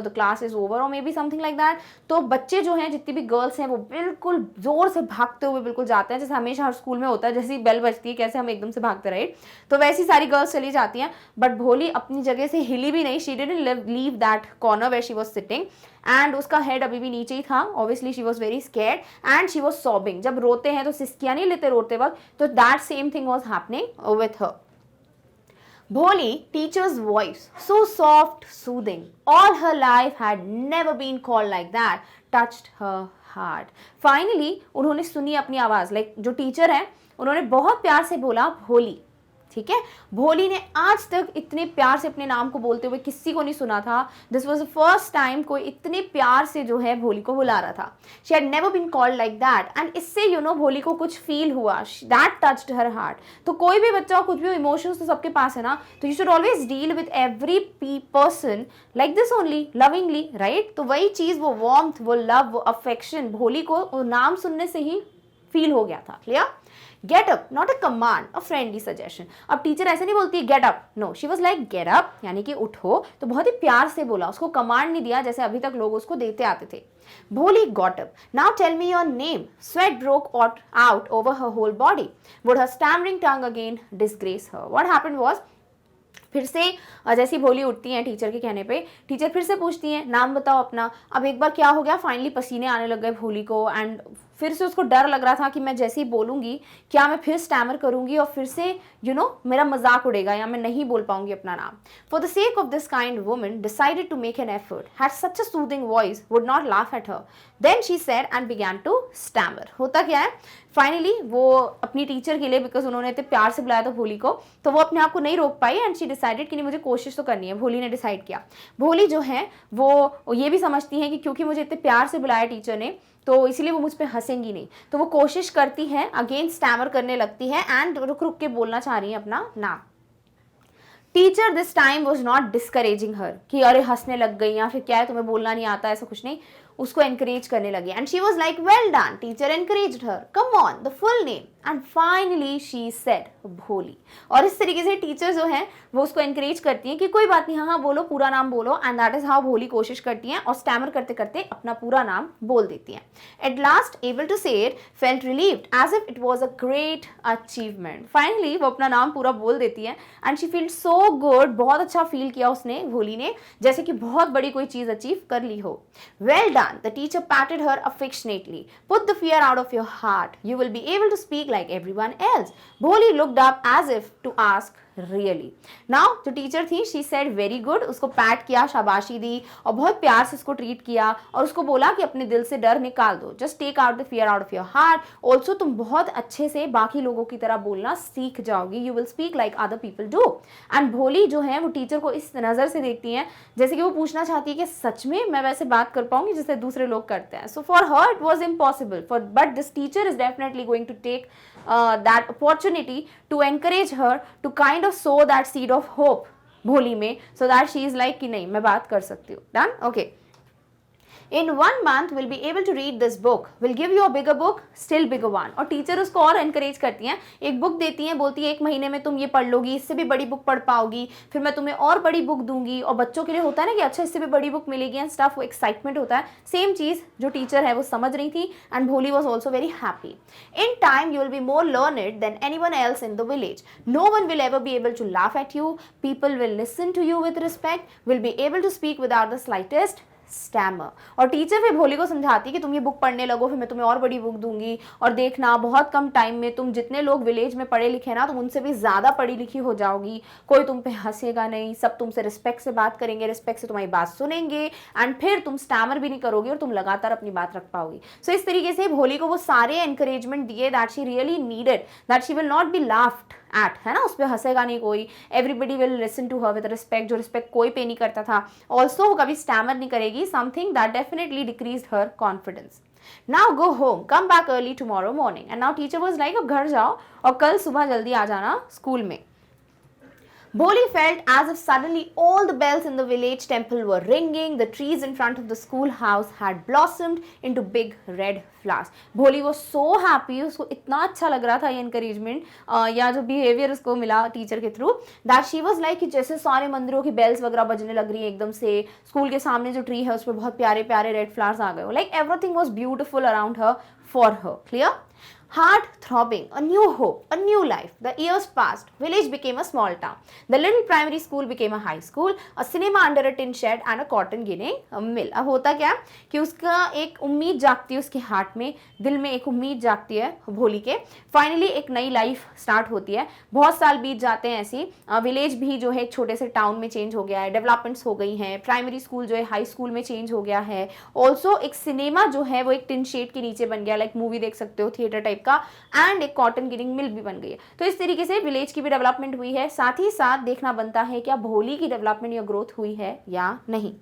the class is over or maybe something like that. तो बच्चे जो हैं, जितनी भी गर्ल्स हैं, वो बिल्कुल जोर से भागते हुए बिल्कुल जाते हैं, जैसे हमेशा हर स्कूल में होता है, जैसे ही बेल बजती है कैसे हम एकदम से भागते रहे, तो वैसी सारी गर्ल्स चली जाती हैं। बट भोली अपनी जगह से हिली भी नहीं, she didn't leave that corner where she was sitting, and उसका हेड अभी भी नीचे ही था। Obviously she was very scared and she was sobbing. जब रोते हैं तो सिस्कियां नहीं लेते रोते वक्त, तो that same thing was happening with her. Bholi, teacher's voice, so soft, soothing, all her life had never been called like that, touched her heart. Finally, उन्होंने सुनी अपनी आवाज़, लाइक जो टीचर है उन्होंने बहुत प्यार से बोला भोली, ठीक है। भोली ने आज तक इतने प्यार से अपने नाम को बोलते हुए किसी को नहीं सुना था। This was the first time कोई इतने प्यार से जो है भोली को बुला रहा था। She had never been called like that, and इससे भोली को कुछ फील हुआ, दैट टच्ड हर हार्ट। तो कोई भी बच्चा कुछ भी इमोशंस तो सबके पास है ना, तो you should always deal with every person like this only, lovingly, right. तो वही चीज़, वो वार्मथ, वो लव, वो अफेक्शन भोली को नाम सुनने से ही फील हो गया था। Clear? Get up, not a command, a friendly suggestion. अब टीचर ऐसे नहीं बोलती है get up, no, she was like get up, यानी कि उठो। तो बहुत ही प्यार से बोला, उसको कमांड नहीं दिया जैसे अभी तक लोग उसको देते आते थे। Bholi got up, now tell me your name. Sweat broke out over her whole body. Would her stammering tongue again disgrace her? What happened was, फिर से जैसी भोली उठती हैं टीचर के कहने पे, टीचर फिर से पूछती हैं नाम बताओ अपना। अब एक बार क्या हो गया, फाइनली पसीने आने लग गए भोली को, एंड फिर से उसको डर लग रहा था कि मैं जैसे ही बोलूँगी क्या मैं फिर स्टैमर करूँगी और फिर से मेरा मजाक उड़ेगा या मैं नहीं बोल पाऊंगी अपना नाम। For the sake of this kind woman decided to make an effort, had such a soothing voice, would not laugh at her, then she said and began to stammer. होता क्या है, फाइनली वो अपनी टीचर के लिए, because उन्होंने इतने प्यार से बुलाया था भोली को, तो वो अपने आप को नहीं रोक पाई, एंड शी डिसाइडेड कि नहीं मुझे कोशिश तो करनी है। भोली ने डिसाइड किया। भोली जो है वो ये भी समझती है कि क्योंकि मुझे इतने प्यार से बुलाया टीचर ने, तो इसीलिए वो मुझ पर हंसेंगी नहीं, तो वो कोशिश करती है, अगेन स्टैमर करने लगती है एंड रुक रुक के बोलना चाह रही है अपना नाम। Teacher this time was not discouraging her कि अरे हंसने लग गई या फिर क्या है तुम्हें बोलना नहीं आता, ऐसा कुछ नहीं, उसको एनकरेज करने लगी। And she was like well done, teacher encouraged her, come on, the full name, and finally she said भोली। और इस तरीके से टीचर जो है वो उसको एनकरेज करती हैं कि कोई बात नहीं, हाँ हाँ बोलो, पूरा नाम बोलो, एंड दैट इज हाउ भोली कोशिश करती हैं और स्टैमर करते करते अपना पूरा नाम बोल देती हैं। At last able to say it, felt relieved as if it was a great achievement. Finally वो अपना नाम पूरा बोल देती है and she feel so good, बहुत अच्छा फील किया उसने, भोली ने, जैसे कि बहुत बड़ी कोई चीज अचीव कर ली हो। Well done, the teacher patted her affectionately. Put the fear out of your heart. You will be able to speak like everyone else. Bholi looked up as if to ask, really? Now जो teacher थी, she said very good, उसको PAT किया, शाबाशी दी और बहुत प्यार से उसको ट्रीट किया और उसको बोला कि अपने दिल से डर निकाल दो, just take out the fear out of your heart. Also तुम बहुत अच्छे से बाकी लोगों की तरह बोलना सीख जाओगी, you will speak like other people do. And भोली जो है वो टीचर को इस नज़र से देखती हैं जैसे कि वो पूछना चाहती है कि सच में मैं वैसे बात कर पाऊंगी जैसे दूसरे लोग करते हैं। So for her it was impossible, but this teacher is definitely going to take that opportunity to encourage her to kind of sow that seed of hope भोली में, so that she is like कि नहीं मैं बात कर सकती हूँ। Done? Okay. In 1 month we'll be able to read this book. We'll give you a bigger book, still bigger one. और टीचर उसको और encourage करती हैं, एक बुक देती हैं, बोलती है 1 महीने में तुम ये पढ़ लोगी, इससे भी बड़ी बुक पढ़ पाओगी, फिर मैं तुम्हें और बड़ी बुक दूंगी. और बच्चों के लिए होता है ना कि अच्छा इससे भी बड़ी बुक मिलेगी एंड स्टफ, वो एक्साइटमेंट होता है. सेम चीज जो टीचर है वो समझ रही थी and Bholi was also very happy. In time you will be more learned than anyone else in the village. No one will ever be able to laugh at you. People will listen to you with respect. Will be able to speak without the slightest stammer. और teacher फिर भोली को समझाती कि तुम ये book पढ़ने लगो, फिर मैं तुम्हें और बड़ी बुक दूंगी, और देखना बहुत कम टाइम में तुम जितने लोग विलेज में पढ़े लिखे ना, तुम उनसे भी ज्यादा पढ़ी लिखी हो जाओगी. कोई तुम पे हंसेगा नहीं, सब तुमसे रिस्पेक्ट से बात करेंगे, रिस्पेक्ट से तुम्हारी बात सुनेंगे, एंड फिर तुम स्टैमर भी नहीं करोगे और तुम लगातार अपनी बात रख पाओगी. सो इस तरीके से भोली को वो सारे एनकरेजमेंट दिए that she really needed, that she will not be laughed at, है ना, उस पर हंसेगा नहीं कोई. Everybody will listen to her with respect, जो रिस्पेक्ट कोई पे नहीं करता था. ऑल्सो वो कभी स्टैमर नहीं करेगी, something that definitely decreased her confidence. Now go home, come back early tomorrow morning. And now teacher was like अब घर जाओ और कल सुबह जल्दी आ जाना स्कूल में. Bholi felt as if suddenly all the bells in the village temple were ringing. The trees in front of the schoolhouse had blossomed into big red flowers. Bholi was so happy. उसको इतना अच्छा लग रहा था ये encouragement या जो behavior उसको मिला टीचर के through, that she was like कि जैसे सारे मंदिरों की bells वगैरह बजने लग रही है एकदम से. स्कूल के सामने जो ट्री है उस पर बहुत प्यारे प्यारे red flowers आ गए. Like everything was beautiful around her for her. Clear? Heart throbbing, a new hope, a new life. The years passed. Village became a small town. The little primary school became a high school. A cinema under a tin shed and a cotton ginning mill. अब होता क्या कि उसका एक उम्मीद जागती है उसके हार्ट में, दिल में एक उम्मीद जागती है भोली के. फाइनली एक नई लाइफ स्टार्ट होती है. बहुत साल बीत जाते हैं ऐसी. विलेज भी जो है एक छोटे से टाउन में चेंज हो गया है, डेवलपमेंट्स हो गई हैं. प्राइमरी स्कूल जो है हाई स्कूल में चेंज हो गया है. ऑल्सो एक सिनेमा जो है वो एक टिन शेड के नीचे बन गया, लाइक मूवी देख सकते हो थिएटर टाइप का, एंड एक कॉटन गिनिंग मिल भी बन गई है. तो इस तरीके से विलेज की भी डेवलपमेंट हुई है. साथ ही साथ देखना बनता है क्या भोली की डेवलपमेंट या ग्रोथ हुई है या नहीं.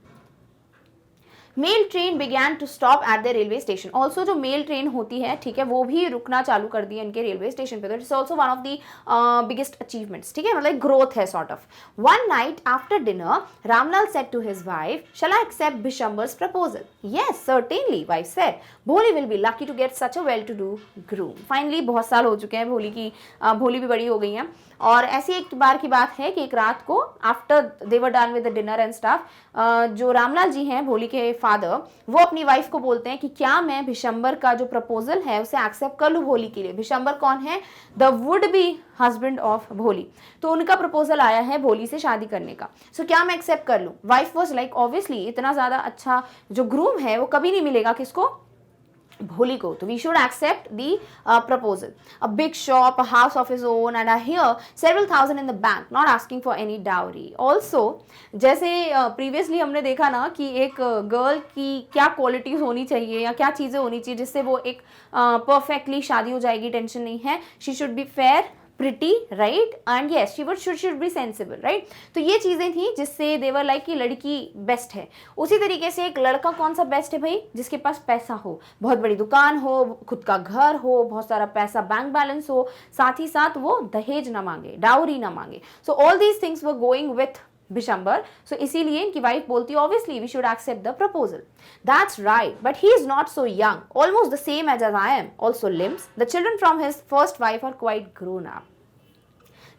Mail train began to stop at the railway station. Also जो मेल ट्रेन होती है, ठीक है, वो भी रुकना चालू कर दी है इनके रेलवे स्टेशन पे. तो it's also one of the biggest achievements, ठीक है, मतलब ग्रोथ है sort of. One night after dinner Ramlal said to his wife, shall I accept Bishambar's proposal? Yes certainly, wife said. Bholi will be lucky to get such a well to do groom. Finally बहुत साल हो चुके हैं भोली की, भोली भी बड़ी हो गई हैं. और ऐसी एक बार की बात है कि एक रात को after they were done with the dinner and stuff, जो रामलाल जी हैं भोली के फादर, वो अपनी वाइफ को बोलते हैं कि क्या मैं भिशंबर का जो प्रपोजल है उसे एक्सेप्ट कर लूँ भोली के लिए. भिशंबर कौन है? The would be husband of भोली. तो उनका प्रपोजल आया है भोली से शादी करने का. सो क्या मैं एक्सेप्ट कर लूँ? वाइफ वॉज लाइक ऑब्वियसली, इतना ज्यादा अच्छा जो ग्रूम है वो कभी नहीं मिलेगा किसको? भोली को. तो we should accept the proposal. A big shop, a house of his own, and here several thousand in the bank, not asking for any dowry. Also जैसे प्रीवियसली हमने देखा ना कि एक गर्ल की क्या क्वालिटीज होनी चाहिए या क्या चीज़ें होनी चाहिए जिससे वो एक परफेक्टली शादी हो जाएगी, टेंशन नहीं है. She should be fair, pretty, right, and yes she should be sensible, right. तो ये चीजें थी जिससे they were like कि लड़की बेस्ट है. उसी तरीके से एक लड़का कौन सा बेस्ट है भाई? जिसके पास पैसा हो, बहुत बड़ी दुकान हो, खुद का घर हो, बहुत सारा पैसा बैंक बैलेंस हो, साथ ही साथ वो दहेज ना मांगे, डाउरी ना मांगे. So all these things were going with Bishambar. सो इसीलिए इनकी वाइफ बोलती है obviously we should accept the proposal. That's right, but he is not so young, almost the same age as I am, also limbs. The children from his first wife are quite grown up.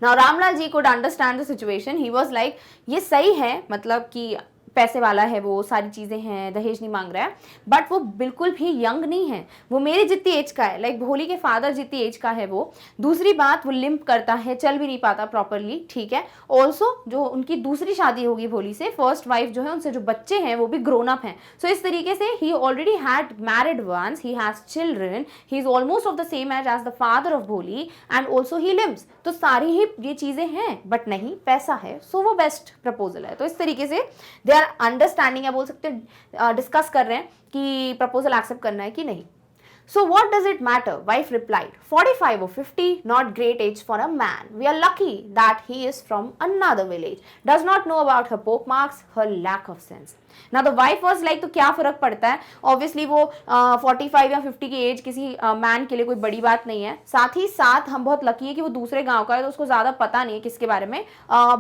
Now Ramlal ji could understand the situation. He was like ये सही है, मतलब कि पैसे वाला है वो, सारी चीज़ें हैं, दहेज नहीं मांग रहा है, बट वो बिल्कुल भी यंग नहीं है, वो मेरी जितनी एज का है, लाइक भोली के फादर जितनी एज का है वो. दूसरी बात वो लिम्प करता है, चल भी नहीं पाता प्रॉपरली, ठीक है. ऑल्सो जो उनकी दूसरी शादी होगी भोली से, फर्स्ट वाइफ जो है उनसे जो बच्चे हैं वो भी ग्रोन अप हैं. सो इस तरीके से ही already had married once, he has children, he is almost of the same age the father of Bholi, and also he limps. तो सारी ही ये चीज़ें हैं, बट नहीं पैसा है, सो वो बेस्ट प्रपोजल है. तो इस तरीके से दे आर अंडरस्टैंडिंग, या बोल सकते हैं डिस्कस कर रहे हैं कि प्रपोजल एक्सेप्ट करना है कि नहीं. So what does it matter? Wife replied, 45 or 50, not great age for a man. We are lucky that he is from another village. Does not know about her pockmarks, her lack of sense. Now the wife was like, तो क्या फर्क पड़ता है? Obviously वो 45 या 50 की as किसी man के लिए कोई बड़ी बात नहीं है. साथ ही साथ हम बहुत लकी है कि वो दूसरे गांव का है, तो उसको ज़्यादा पता नहीं है किसके बारे में,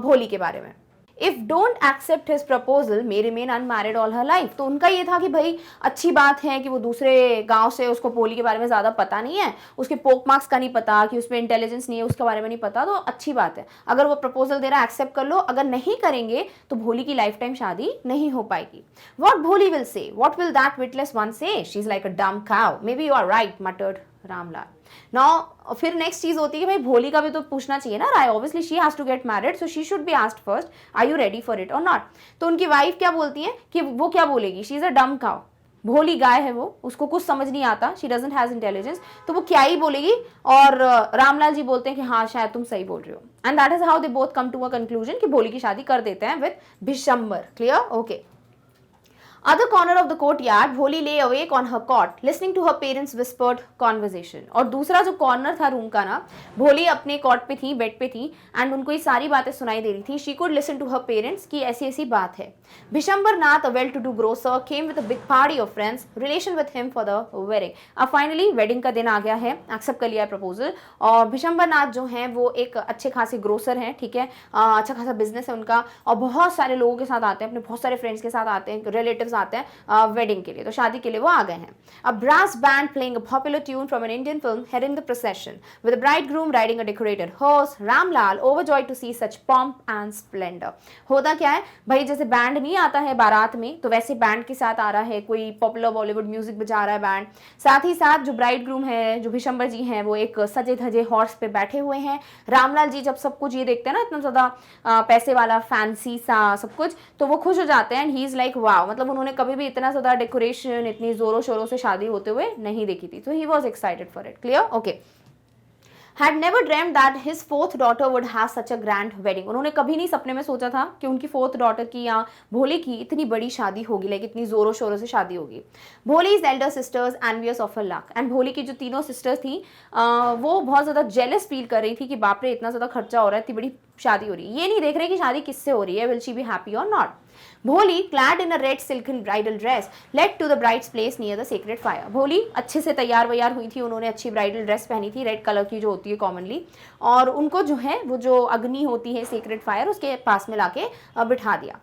भोली के बारे में. If don't accept his proposal may remain unmarried all her life. तो उनका ये था कि भाई अच्छी बात है कि वो दूसरे गांव से, उसको भोली के बारे में ज्यादा पता नहीं है, उसके पोक मार्क्स का नहीं पता, कि उसमें इंटेलिजेंस नहीं है, उसके बारे में नहीं पता, तो अच्छी बात है। अगर वो प्रपोजल दे रहा है एक्सेप्ट कर लो, अगर नहीं करेंगे तो भोली की लाइफ टाइम शादी नहीं हो पाएगी। What Bholi will say, what will that witless one say, she is like a dumb cow, may be you are right muttered Ramlal. Now फिर नेक्स्ट चीज होती है कि भाई भोली का भी तो पूछना चाहिए ना राय, obviously she has to get married, so she should be asked first, are you ready for it और नॉट। तो उनकी वाइफ क्या बोलती है कि वो क्या बोलेगी, she is a dumb cow, भोली गाय है वो, उसको कुछ समझ नहीं आता, शी डजंट हैज इंटेलिजेंस, तो वो क्या ही बोलेगी। और रामलाल जी बोलते हैं कि हाँ शायद तुम सही बोल रहे हो, and that is how they both come to a conclusion कि भोली की शादी कर देते हैं with Bishambar. Clear, okay. Other corner of the courtyard, Bholi lay awake on her cot, listening to her parents' whispered conversation. और दूसरा जो कॉर्नर था रूम का ना, भोली अपने कॉट पे थी, बेड पे थी, एंड उनको ये सारी बातें सुनाई दे रही थी. She could listen to her parents कि ऐसी ऐसी बात है. Bishambar Nath, a well-to-do grocer, came with a big party of friends, relation with him for the wedding. अब फाइनली वेडिंग का दिन आ गया है, एक्सेप्ट कर लिया है प्रपोजल. और बिशंबर नाथ जो हैं वो एक अच्छे खासे ग्रोसर हैं, ठीक है, अच्छा खासा बिजनेस है उनका, और बहुत सारे लोगों के साथ आते हैं, अपने बहुत सारे फ्रेंड्स के साथ आते हैं, रिलेटिव्स आते हैं वेडिंग के लिए, तो शादी के लिए वो आ गए हैं. A brass band playing a popular tune from an Indian film heading the procession, with the bridegroom riding a decorated horse. Ramlal overjoyed to see such pomp and splendor. होता क्या है भाई, जैसे बैंड नहीं आता है बारात में, तो वैसे बैंड के साथ आ रहा है, कोई पॉपुलर बॉलीवुड म्यूजिक बजा रहा है बैंड, साथ ही साथ जो ब्राइडग्रूम है, जो बिशंबर जी हैं, वो एक सजे धजे हॉर्स पे बैठे हुए हैं. रामलाल जी जब सब कुछ ये देखते हैं ना, इतना ज्यादा पैसे वाला फैंसी सा सब कुछ, तो वो खुश हो जाते हैं. And he is like wow, मतलब उन्होंने कभी भी इतना ज्यादा डेकोरेशन, इतनी जोरों शोरों से शादी होते हुए नहीं देखी थी. तो he was excited for it. Clear, okay. had never dreamed that his fourth daughter would have such a grand wedding. उन्होंने कभी नहीं सपने में सोचा था कि उनकी फोर्थ डॉटर की या भोले की इतनी बड़ी शादी होगी, लाइक इतनी जोरों शोरों से शादी होगी. Bholi's Elder sisters envious of her luck, and भोली की जो तीनों सिस्टर्स थी वो बहुत ज़्यादा जेलस फील कर रही थी कि बाप रे इतना ज़्यादा खर्चा हो रहा है, इतनी बड़ी शादी हो रही है. ये नहीं देख रहे कि शादी किससे हो रही है, विल शी बी हैप्पी और not. Bholi, clad in a red silken bridal dress, led to the bride's place near the sacred fire. भोली अच्छे से तैयार वैयार हुई थी, उन्होंने अच्छी ब्राइडल ड्रेस पहनी थी, रेड कलर की जो होती है कॉमनली, और उनको जो है वो जो अग्नि होती है सेक्रेड फायर, उसके पास में लाके बिठा दिया.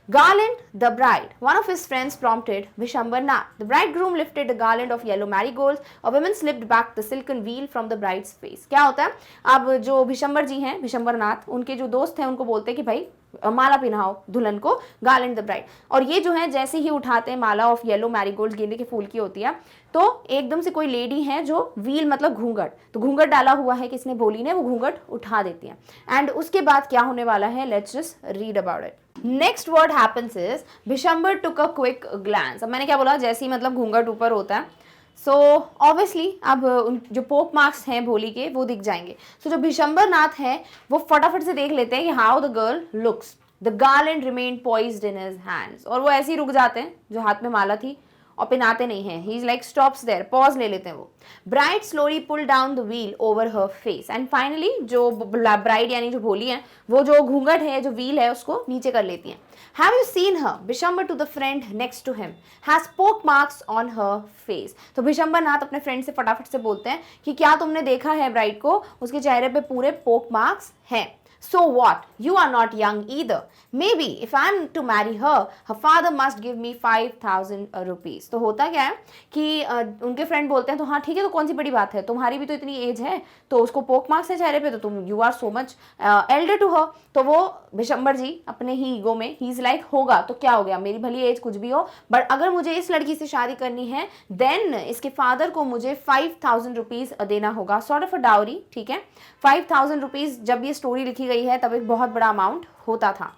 Garland the bride. One of his friends prompted Vishambar Nath. The bridegroom lifted a garland of yellow marigolds. A woman slipped back the silken veil from the bride's face. क्या होता है, अब जो भिशंबर जी हैं, भिशंबर नाथ, उनके जो दोस्त हैं उनको बोलते हैं कि भाई माला पहनाओ दुल्हन को, गार्लैंड द ब्राइड. और ये जो है जैसे ही उठाते हैं माला ऑफ येलो मैरीगोल्ड, गेंदे के फूल की होती है, तो एकदम से कोई लेडी है जो व्हील मतलब घूंघट, तो घूंघट डाला हुआ है किसने, भोली ने, वो घूंघट उठा देती है. एंड उसके बाद क्या होने वाला है, let's just read about it. Next word happens is Bishambar took a quick glance. अब मैंने क्या बोला, जैसे ही मतलब घूंघट ऊपर होता है, सो ऑब्वियसली अब जो पोक मार्क्स हैं भोली के वो दिख जाएंगे. सो जो भिशंबर नाथ है वो फटाफट से देख लेते हैं कि how the girl looks. The garland remained poised in his hands. और वो ऐसे ही रुक जाते हैं, जो हाथ में माला थी, और पहनाते नहीं हैं. He is like stops there, pause ले लेते हैं वो. Bride slowly pull down the veil over her face, and finally जो ब्राइड यानी जो भोली है, वो जो घूंघट है, जो व्हील है, उसको नीचे कर लेती हैं. Have you seen her? Bishambar to the friend next to him has pock marks on her face. तो बिशंबर नाथ अपने फ्रेंड से फटाफट से बोलते हैं कि क्या तुमने देखा है ब्राइड को, उसके चेहरे पे पूरे पोक मार्क्स हैं. So what? You are not young either. Maybe if I am to marry her, her father must give me 5,000 rupees. तो होता क्या है कि उनके फ्रेंड बोलते हैं तो हाँ ठीक है, तो कौन सी बड़ी बात है, तुम्हारी भी तो इतनी एज है, तो उसको पोक मार्क्स है चेहरे पे, तो तुम you are so much elder to her. तो वो बिशंबर जी अपने ही ईगो में, ही इज लाइक होगा तो क्या हो गया, मेरी भली एज कुछ भी हो, बट अगर मुझे इस लड़की से शादी करनी है, देन इसके फादर को मुझे 5,000 रुपीज देना होगा, सॉर्ट ऑफ अ डाउरी. ठीक है, 5,000 रुपीज जब ये स्टोरी लिखी गई है तब एक बहुत बड़ा अमाउंट होता था.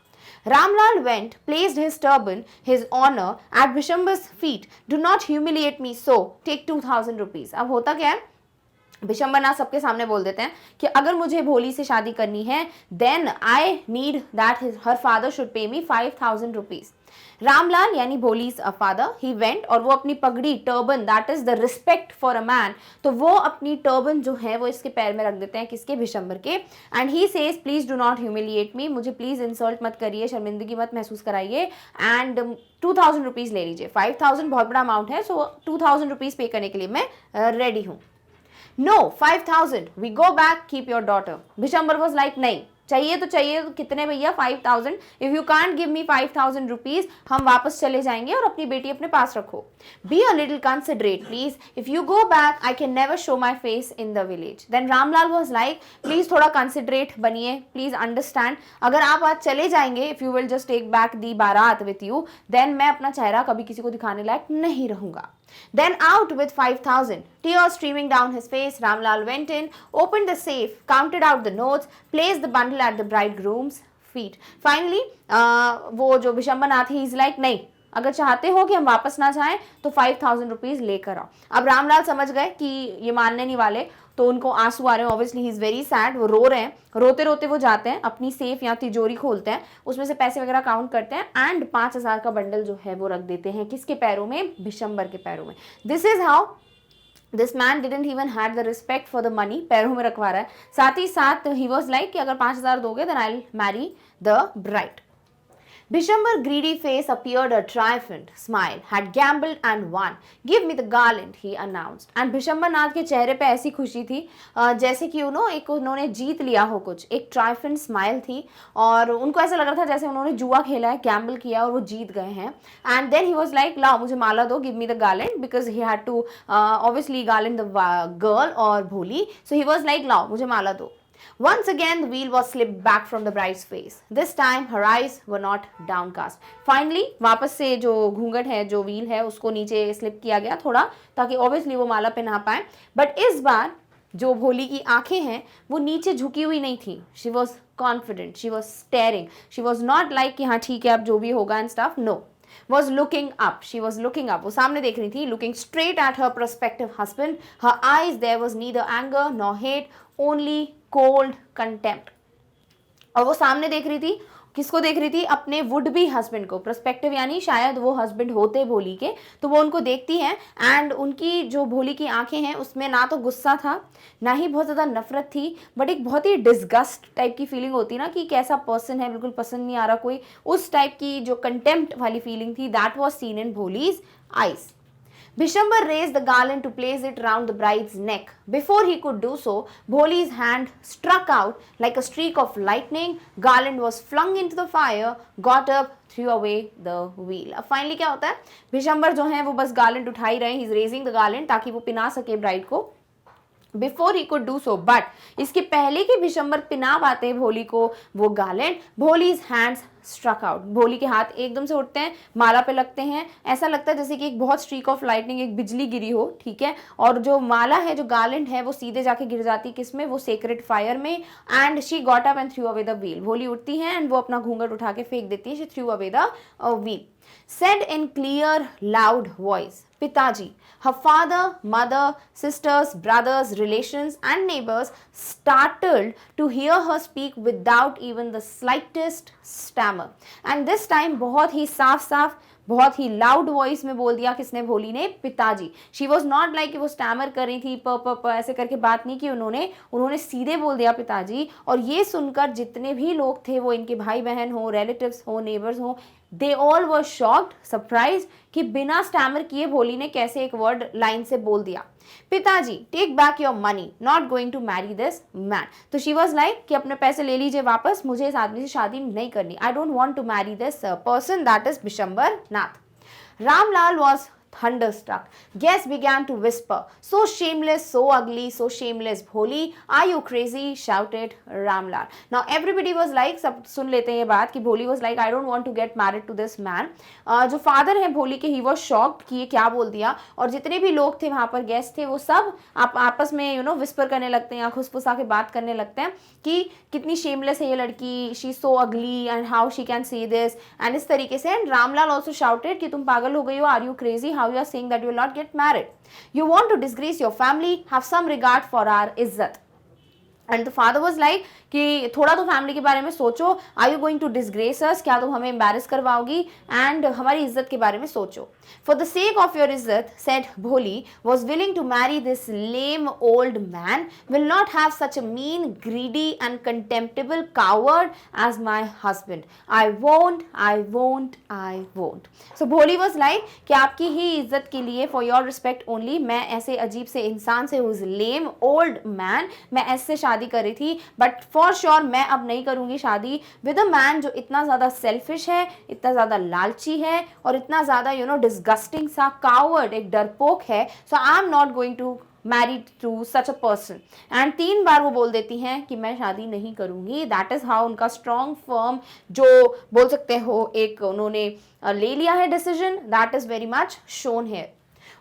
Ramlal went, placed his turban, his honor, at Bishambar's feet. Do not humiliate me so. Take 2,000 rupees. अब होता क्या है, बिशंबर नाथ सबके सामने बोल देते हैं कि अगर मुझे भोली से शादी करनी है, then I need that her father should pay me 5,000 rupees. Ramlal यानी भोलीज फादर, ही वेंट, और वो अपनी पगड़ी, turban, that is the respect for a man, तो वो अपनी टर्बन जो है वो इसके पैर में रख देते हैं, किसके, बिशंबर के. And he says please do not humiliate me, मुझे प्लीज इंसल्ट मत करिए, शर्मिंदगी मत महसूस कराइए, एंड 2,000 रुपीज ले लीजिए. 5,000 बहुत बड़ा अमाउंट है, सो 2,000 रुपीज पे करने के लिए मैं रेडी हूँ. No, 5,000. We go back, keep your daughter. Bishambar was like, नहीं, चाहिए तो चाहिए तो कितने भैया, 5000। If you can't give me 5000 rupees, हम वापस चले जाएंगे और अपनी बेटी अपने पास रखो। Be a little considerate please, if you go back I can never show my face in the village. Then Ramlal was like, please थोड़ा कंसिडरेट बनिए, प्लीज अंडरस्टैंड, अगर आप आज चले जाएंगे, if you will just take back the baraat with you, then मैं अपना चेहरा कभी किसी को दिखाने लायक नहीं रहूंगा। Then out with 5000. Tears streaming down his face, Ramlal went in, opened the safe, counted out the notes, placed the bundle at the bridegroom's feet. Finally, वो जो बिशंबर नाथ ही, he's like, नहीं, अगर चाहते हो कि हम वापस ना जाएं तो 5000 रुपीज लेकर आओ। अब रामलाल समझ गए कि ये मानने नहीं वाले, तो उनको आंसू आ रहे हैं, obviously he is very sad, वो रो रहे हैं। रोते रोते वो जाते हैं, अपनी सेफ या तिजोरी खोलते हैं, उसमें से पैसे वगैरह काउंट करते हैं एंड 5000 का बंडल जो है वो रख देते हैं किसके पैरों में, बिशंबर के पैरों में। This is how this man didn't even had the respect for the money, पैरों में रखवा रहा है। साथ ही साथ ही वॉज लाइक कि अगर 5000 दोगे then I will marry the bride. Bishambar's greedy face appeared a triumphant smile. Had gambled and won. Give me the garland, he announced. And Bishambar Nath के चेहरे पे ऐसी खुशी थी जैसे कि एक उन्होंने जीत लिया हो कुछ, एक triumphant smile थी और उनको ऐसा लग रहा था जैसे उन्होंने जुआ खेला है, गैम्बल किया और वो जीत गए हैं। And then he was like, लाओ मुझे माला दो, give me the garland, because he had to obviously garland the girl or भोली. So he was like, लाओ मुझे माला दो। Once again, the wheel was slipped back from the bride's face. This time, her eyes were not downcast. Finally, वापस से जो घूंघट है, जो व्हील है, उसको नीचे स्लिप किया गया थोड़ा, ताकि ऑब्वियसली वो माला पहना पाए। बट इस बार जो भोली की आंखें हैं वो नीचे झुकी हुई नहीं थी। She was confident, she was staring, she was not like कि हाँ ठीक है अब जो भी होगा and stuff, no, was looking up. She was looking up. वो सामने देख रही थी, looking straight at her prospective husband. Her eyes, there was neither anger nor hate, only cold contempt. और वो सामने देख रही थी, किसको देख रही थी, अपने वुड बी हस्बैंड को, प्रोस्पेक्टिव यानी शायद वो हस्बैंड होते भोली के, तो वो उनको देखती हैं एंड उनकी जो भोली की आंखें हैं उसमें ना तो गुस्सा था ना ही बहुत ज़्यादा नफरत थी, बट एक बहुत ही डिस्गस्ट टाइप की फीलिंग होती है ना कि कैसा पर्सन है, बिल्कुल पसंद नहीं आ रहा कोई, उस टाइप की जो कंटेम्प्ट वाली फीलिंग थी, that was seen in Bholi's eyes. Bishambar raised the garland to place it round the bride's neck. Before he could do so, Bholi's hand struck out like a streak of lightning. Garland was flung into the fire, got up, threw away the wheel. अब finally क्या होता है, बिशंबर जो है वो बस garland उठा ही रहे हैं, he is raising the garland ताकि वो पिना सके ब्राइड को। Before he could do so, but इसके पहले कि बिशंबर पिना पाते भोली को वो garland, Bholi's hands struck out, Bholi के हाथ एकदम से उठते हैं, माला पे लगते हैं, ऐसा लगता है जैसे कि एक बहुत स्ट्रीक ऑफ लाइटनिंग, एक बिजली गिरी हो, ठीक है, और जो माला है, जो गार्लैंड है, वो सीधे जाके गिर जाती है किसमें, वो सेक्रेट फायर में। And she got up and through away the wheel, भोली उठती है एंड वो अपना घूंघट उठा के फेंक देती है, she threw away the wheel. Said in clear, loud voice, Pitaji. Her father, mother, sisters, brothers, relations, and neighbors startled to hear her speak without even the slightest stammer. And this time बहुत ही साफ-साफ, बहुत ही loud voice में बोल दिया, किसने, भोली ने, पिताजी। शी वॉज नॉट लाइक कि वो स्टैमर कर रही थी, प ऐसे करके बात नहीं की उन्होंने सीधे बोल दिया पिताजी। और ये सुनकर जितने भी लोग थे, वो इनके भाई बहन हो, रिलेटिव्स हो, नेबर्स हो, they all were shocked, surprise कि बिना स्टैमर किए भोली ने कैसे एक वर्ड लाइन से बोल दिया, पिताजी take back your money, not going to marry this man. तो शी वॉज लाइक कि अपने पैसे ले लीजिए वापस, मुझे इस आदमी से शादी नहीं करनी, I don't want to marry this person, that is Bishambar Nath. Ramlal was thunderstruck. Guests began to whisper, so shameless, so ugly, so shameless, Bholi, are you crazy? Shouted Ramlal. Now everybody was like, सब सुन लेते हैं ये बात कि भोली was like, I don't want to get married to this man. जो father है भोली के, he was shocked कि ये क्या बोल दिया, और जितने भी लोग थे वहाँ पर गेस्ट थे वो सब आपस में विस्पर करने लगते हैं या खुसफुसा के बात करने लगते हैं कि कितनी शेमलेस है ये लड़की, शी सो अगली and how she can say this and इस तरीके से। एंड रामलाल ऑल्सो शाउटेड कि तुम पागल हो गई हो, are you crazy, how you are saying that you will not get married, you want to disgrace your family, have some regard for our izzat. And the father was like कि थोड़ा तो family के बारे में सोचो, are you going to disgrace us, क्या तुम हमें एम्बैरस करवाओगी, एंड हमारी इज्जत के बारे में सोचो। For the sake of your इज्जत, said Bholi, was willing to marry this lame old man, will not have such a mean, greedy and contemptible coward as my husband, I won't, I won't, I won't. So Bholi was like कि आपकी ही इज्जत के लिए, for your respect only, मैं ऐसे अजीब से इंसान से, हुज लेम ओल्ड मैन, मैं ऐसे शादी शादी कर रही थी, बट फॉर श्योर मैं अब नहीं करूंगी शादी विद अ मैन जो इतना ज़्यादा सेल्फिश है, इतना ज़्यादा लालची है और इतना ज़्यादा डिस्गस्टिंग सा कावर्ड, एक डरपोक है. So I am not going to married to such a person. And 3 बार वो बोल देती हैं कि मैं शादी नहीं करूंगी. दैट इज हाउ उनका स्ट्रॉन्ग फर्म जो बोल सकते हो एक उन्होंने ले लिया है decision, that is very much shown here.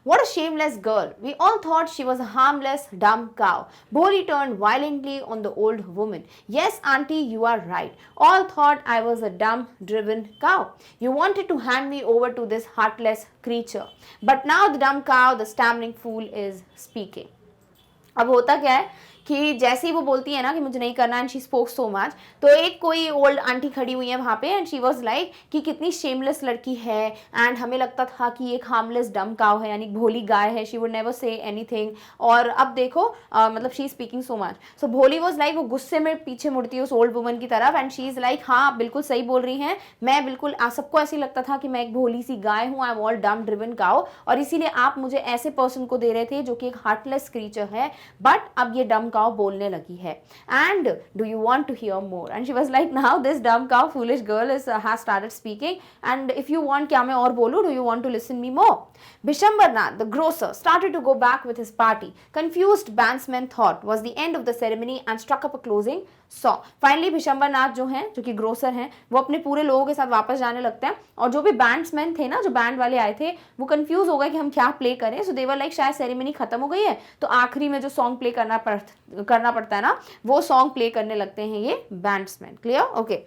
What a shameless girl. We all thought she was a harmless, dumb cow. Bholi turned violently on the old woman. Yes, auntie, you are right. All thought I was a dumb, driven cow. You wanted to hand me over to this heartless creature. But now the dumb cow, the stammering fool, is speaking. अब होता क्या है कि जैसे ही वो बोलती है ना कि मुझे नहीं करना and she spoke so much, तो एक कोई ओल्ड आंटी खड़ी हुई है वहाँ पे एंड शी वाज लाइक कि कितनी शेमलेस लड़की है एंड हमें लगता था कि एक हार्मलेस डम काव है, यानी भोली गाय है, she would never say anything. और अब देखो मतलब शी स्पीकिंग सो मच. सो भोली वाज लाइक, वो गुस्से में पीछे मुड़ती है उस ओल्ड वुमन की तरफ एंड शी इज लाइक हाँ बिल्कुल सही बोल रही हैं, मैं बिल्कुल सबको ऐसे लगता था कि मैं एक भोली सी गाय हूँ, आई एम ऑल डम ड्रिवन काव, और इसीलिए आप मुझे ऐसे पर्सन को दे रहे थे जो कि एक हार्टलेस क्रीचर है, बट अब ये डम काव बोलने लगी है. And do you want to hear more? And she was like, now this dumb cow foolish girl has started speaking, and if you want क्या मैं और बोलूं, do you want to listen me more? Bishambarnath, the grocer, started to go back with his party. Confused bandsman thought was the end of the ceremony and struck up a closing saw. Finally बिशंबरनाथ जो हैं, जो कि grocer हैं, वो अपने पूरे लोगों के साथ वापस जाने लगते हैं और जो भी बैंड्समैन थे ना, जो बैंड वाले आए थे, वो कंफ्यूज हो गए कि हम क्या प्ले करें. सो देवर लाइक शायद सेरेमनी खत्म हो गई है तो आखिरी में जो सॉन्ग प्ले करना पड़ता है ना, वो सॉन्ग प्ले करने लगते हैं ये bandsmen. Clear? Okay.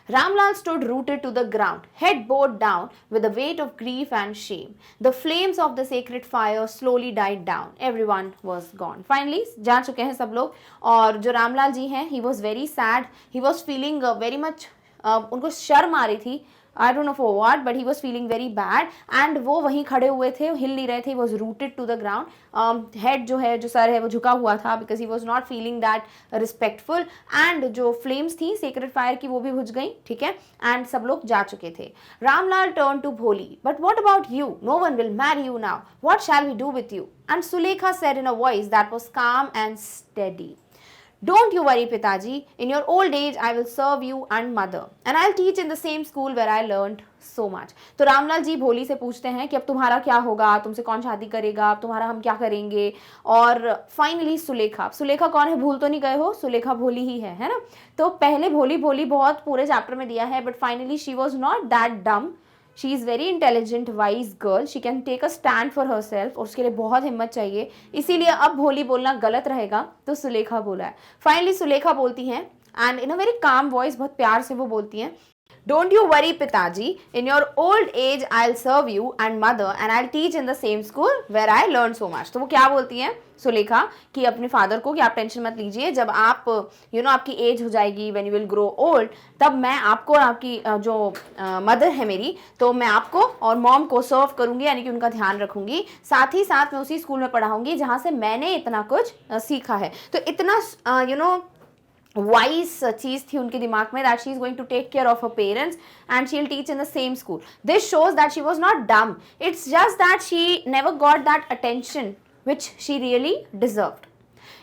Ramlal stood rooted to the ground, head bowed down with the weight of grief and shame. The flames of the sacred fire slowly died down. Everyone was gone. Finally, जा चुके हैं सब लोग. और जो रामलाल जी हैं, he was very sad. He was feeling very much उनको शर्म आ रही थी. I don't know for what, but he was feeling very bad. And वो वहीं खड़े हुए थे, हिल नहीं रहे थे. He was rooted to the ground. Head जो है, जो सर है, वो झुका हुआ था because he was not feeling that respectful. And जो flames थी sacred fire की, वो भी बुझ गई. ठीक है? And सब लोग जा चुके थे. Ramlal turned to Bholi. But what about you? No one will marry you now. What shall we do with you? And Sulekha said in a voice that was calm and steady, don't you worry, Pitaji. In your old age, I will serve you and mother. And I'll teach in the same school where I learned so much. तो रामलाल जी भोली से पूछते हैं कि अब तुम्हारा क्या होगा, तुमसे कौन शादी करेगा, अब तुम्हारा हम क्या करेंगे. और फाइनली सुलेखा कौन है, भूल तो नहीं गए हो, सुलेखा भोली ही है ना. तो पहले भोली बहुत पूरे चैप्टर में दिया है, but finally she was not that dumb. She is very intelligent wise girl, she can take a stand for herself, और उसके लिए बहुत हिम्मत चाहिए. इसीलिए अब भोली बोलना गलत रहेगा, तो सुलेखा बोला है. फाइनली सुलेखा बोलती हैं and in a very calm voice, बहुत प्यार से वो बोलती हैं, Don't you worry, Pitaji. In your old age, I'll serve you and mother, and I'll teach in the same school where I learned so much. तो वो क्या बोलती हैं सुलेखा कि अपने फादर को कि आप टेंशन मत लीजिए, जब आप आपकी एज हो जाएगी, when you will grow old, तब मैं आपको और आपकी जो मदर है मेरी, तो मैं आपको और मॉम को सर्व करूंगी, यानी कि उनका ध्यान रखूंगी. साथ ही साथ मैं उसी स्कूल में पढ़ाऊंगी जहाँ से मैंने इतना कुछ सीखा है. तो इतना वाइज चीज थी उनके दिमाग में, that she is going to take care of her parents and she'll teach in the same school. This shows that she was not dumb. It's just that she never got that attention which she really deserved.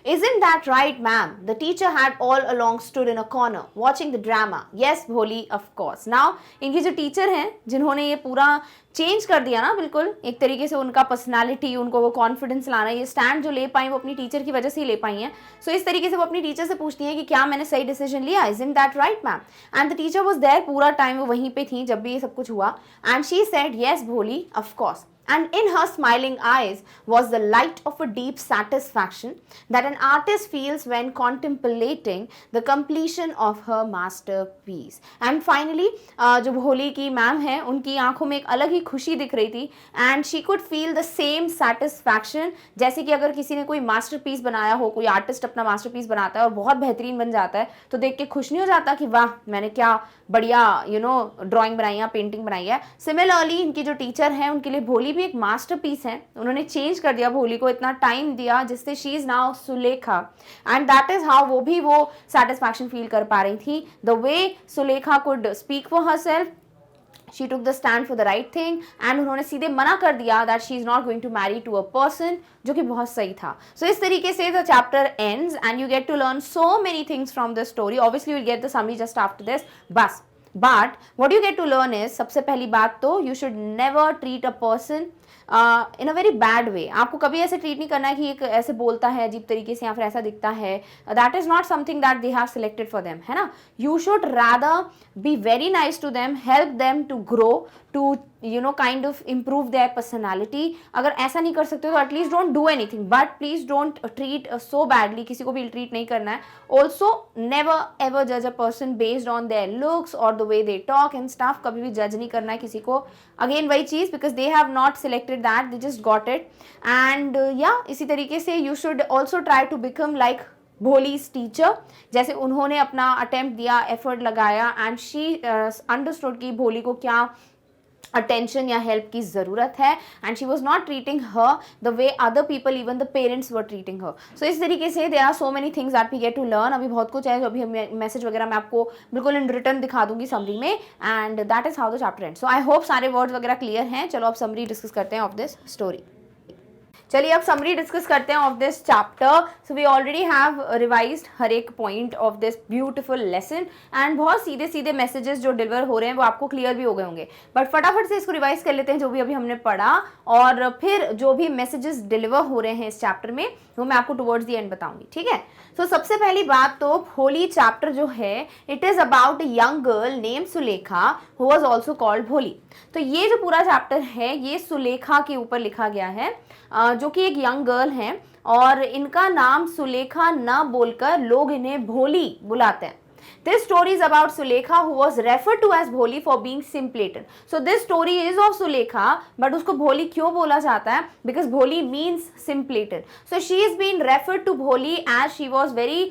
Isn't that right, ma'am? The teacher had all along stood in a corner watching the drama. Yes, Bholi, of course. Now, इनकी जो teacher हैं जिन्होंने ये पूरा change कर दिया ना, बिल्कुल एक तरीके से उनका पर्सनालिटी, उनको वो कॉन्फिडेंस लाना, ये स्टैंड जो ले पाई वो अपनी टीचर की वजह से ही ले पाई हैं. सो इस तरीके से वो अपनी टीचर से पूछती हैं कि क्या मैंने सही डिसीजन लिया. Isn't that right, ma'am? And the teacher was there, पूरा टाइम वो वहीं पे थी जब भी ये सब कुछ हुआ. And she said, yes, Bholi, of course. And in her smiling eyes was the light of a deep satisfaction that an artist feels when contemplating the completion of her masterpiece. And finally, जो भोली की ma'am है, उनकी आंखों में एक अलग ही खुशी दिख रही थी. And she could feel the same satisfaction, जैसे कि अगर किसी ने कोई मास्टरपीस बनाया हो, कोई आर्टिस्ट अपना मास्टरपीस बनाता है और बहुत बेहतरीन बन जाता है, तो देख के खुश नहीं हो जाता कि वाह मैंने क्या बढ़िया ड्राइंग बनाई है, पेंटिंग बनाई है. सिमिलरली इनकी जो टीचर हैं उनके लिए भोली भी एक मास्टरपीस है. उन्होंने चेंज कर दिया भोली को, इतना टाइम दिया जिससे she is now Sulekha. And that is how वो भी वो सेटिस्फैक्शन फील कर पा रही थी. The way Sulekha could speak for herself, she took the stand for the right thing and उन्होंने सीधे मना कर दिया that she is not going to marry to a person, जो कि बहुत सही था. सो इस तरीके से the chapter ends and you get to learn so many things from the story. Obviously will get the summary just after this. बस but what you get to learn is, सबसे पहली बात तो you should never treat a person in a very bad way. आपको कभी ऐसे treat नहीं करना है कि एक ऐसे बोलता है अजीब तरीके से या फिर ऐसा दिखता है. That is not something that they have selected for them, है ना. You should rather be very nice to them, help them to grow, to kind of improve their personality. अगर ऐसा नहीं कर सकते तो at least don't do anything, but please don't treat so badly. किसी को भी ट्रीट नहीं करना है. ऑल्सो नेवर एवर जज a person based on their looks और the way they talk and stuff. कभी भी जज नहीं करना है किसी को. अगेन वही चीज, because they have not selected that, they just got it. And या इसी तरीके से you should also try to become like Bholi's teacher. जैसे उन्होंने अपना अटेम्प्ट दिया, एफर्ट लगाया एंड शी अंडरस्टूड कि भोली को क्या अटेंशन या हेल्प की ज़रूरत है. And she was not treating her the way other people, even the parents were treating her. So इस तरीके से there are so many things that we get to learn. अभी बहुत कुछ है जो अभी मैसेज वगैरह मैं आपको बिल्कुल इन रिटर्न दिखा दूंगी समरी में. And that is how the chapter and. So I hope सारे वर्ड्स वगैरह क्लियर हैं. चलो अब समरी डिस्कस करते हैं ऑफ दिस स्टोरी. चलिए अब समरी डिस्कस करते हैं of this chapter. So we already have revised हर एक point of this beautiful lesson and बहुत सीधे सीधे मैसेजेस जो डिलीवर हो रहे हैं वो आपको क्लियर भी हो गए होंगे. बट फटाफट से इसको रिवाइज कर लेते हैं जो भी अभी हमने पढ़ा, और फिर जो भी मैसेजेस डिलीवर हो रहे हैं इस चैप्टर में वो मैं आपको टुवर्ड्स दी एंड बताऊंगी. ठीक है. सो सबसे पहली बात तो भोली चैप्टर जो है it is about a young girl name Sulekha who was also called भोली. तो ये जो पूरा चैप्टर है ये सुलेखा के ऊपर लिखा गया है, जो कि एक यंग गर्ल हैं और इनका नाम सुलेखा न बोलकर लोग इन्हें भोली बुलाते हैं. This story is about Sulekha who was referred to as Bholi for being simpleton. So this story is of Sulekha, but उसको भोली क्यों बोला जाता है? Because Bholi means simpleton. So she is being referred to Bholi as she was very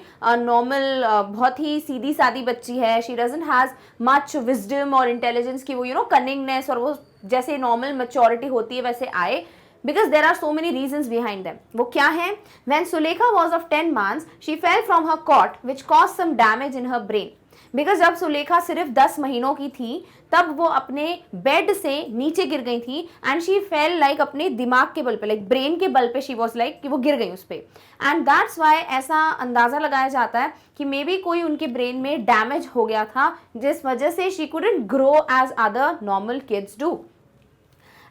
normal, बहुत ही सीधी सादी बच्ची है. She doesn't has much wisdom or intelligence कि वो cunningness और वो जैसे normal maturity होती है वैसे आए. Because there are so many reasons behind them. वो क्या है? When Sulekha was of 10 months, she fell from her cot, which caused some damage in her brain. Because जब सुलेखा सिर्फ 10 महीनों की थी तब वो अपने बेड से नीचे गिर गई थी एंड शी फेल लाइक अपने दिमाग के बल पे, लाइक ब्रेन के बल पे शी वॉज लाइक कि वो गिर गई उस पर. एंड दैट्स वाई ऐसा अंदाज़ा लगाया जाता है कि मे बी कोई उनके ब्रेन में डैमेज हो गया था जिस वजह से she couldn't grow as other normal kids do.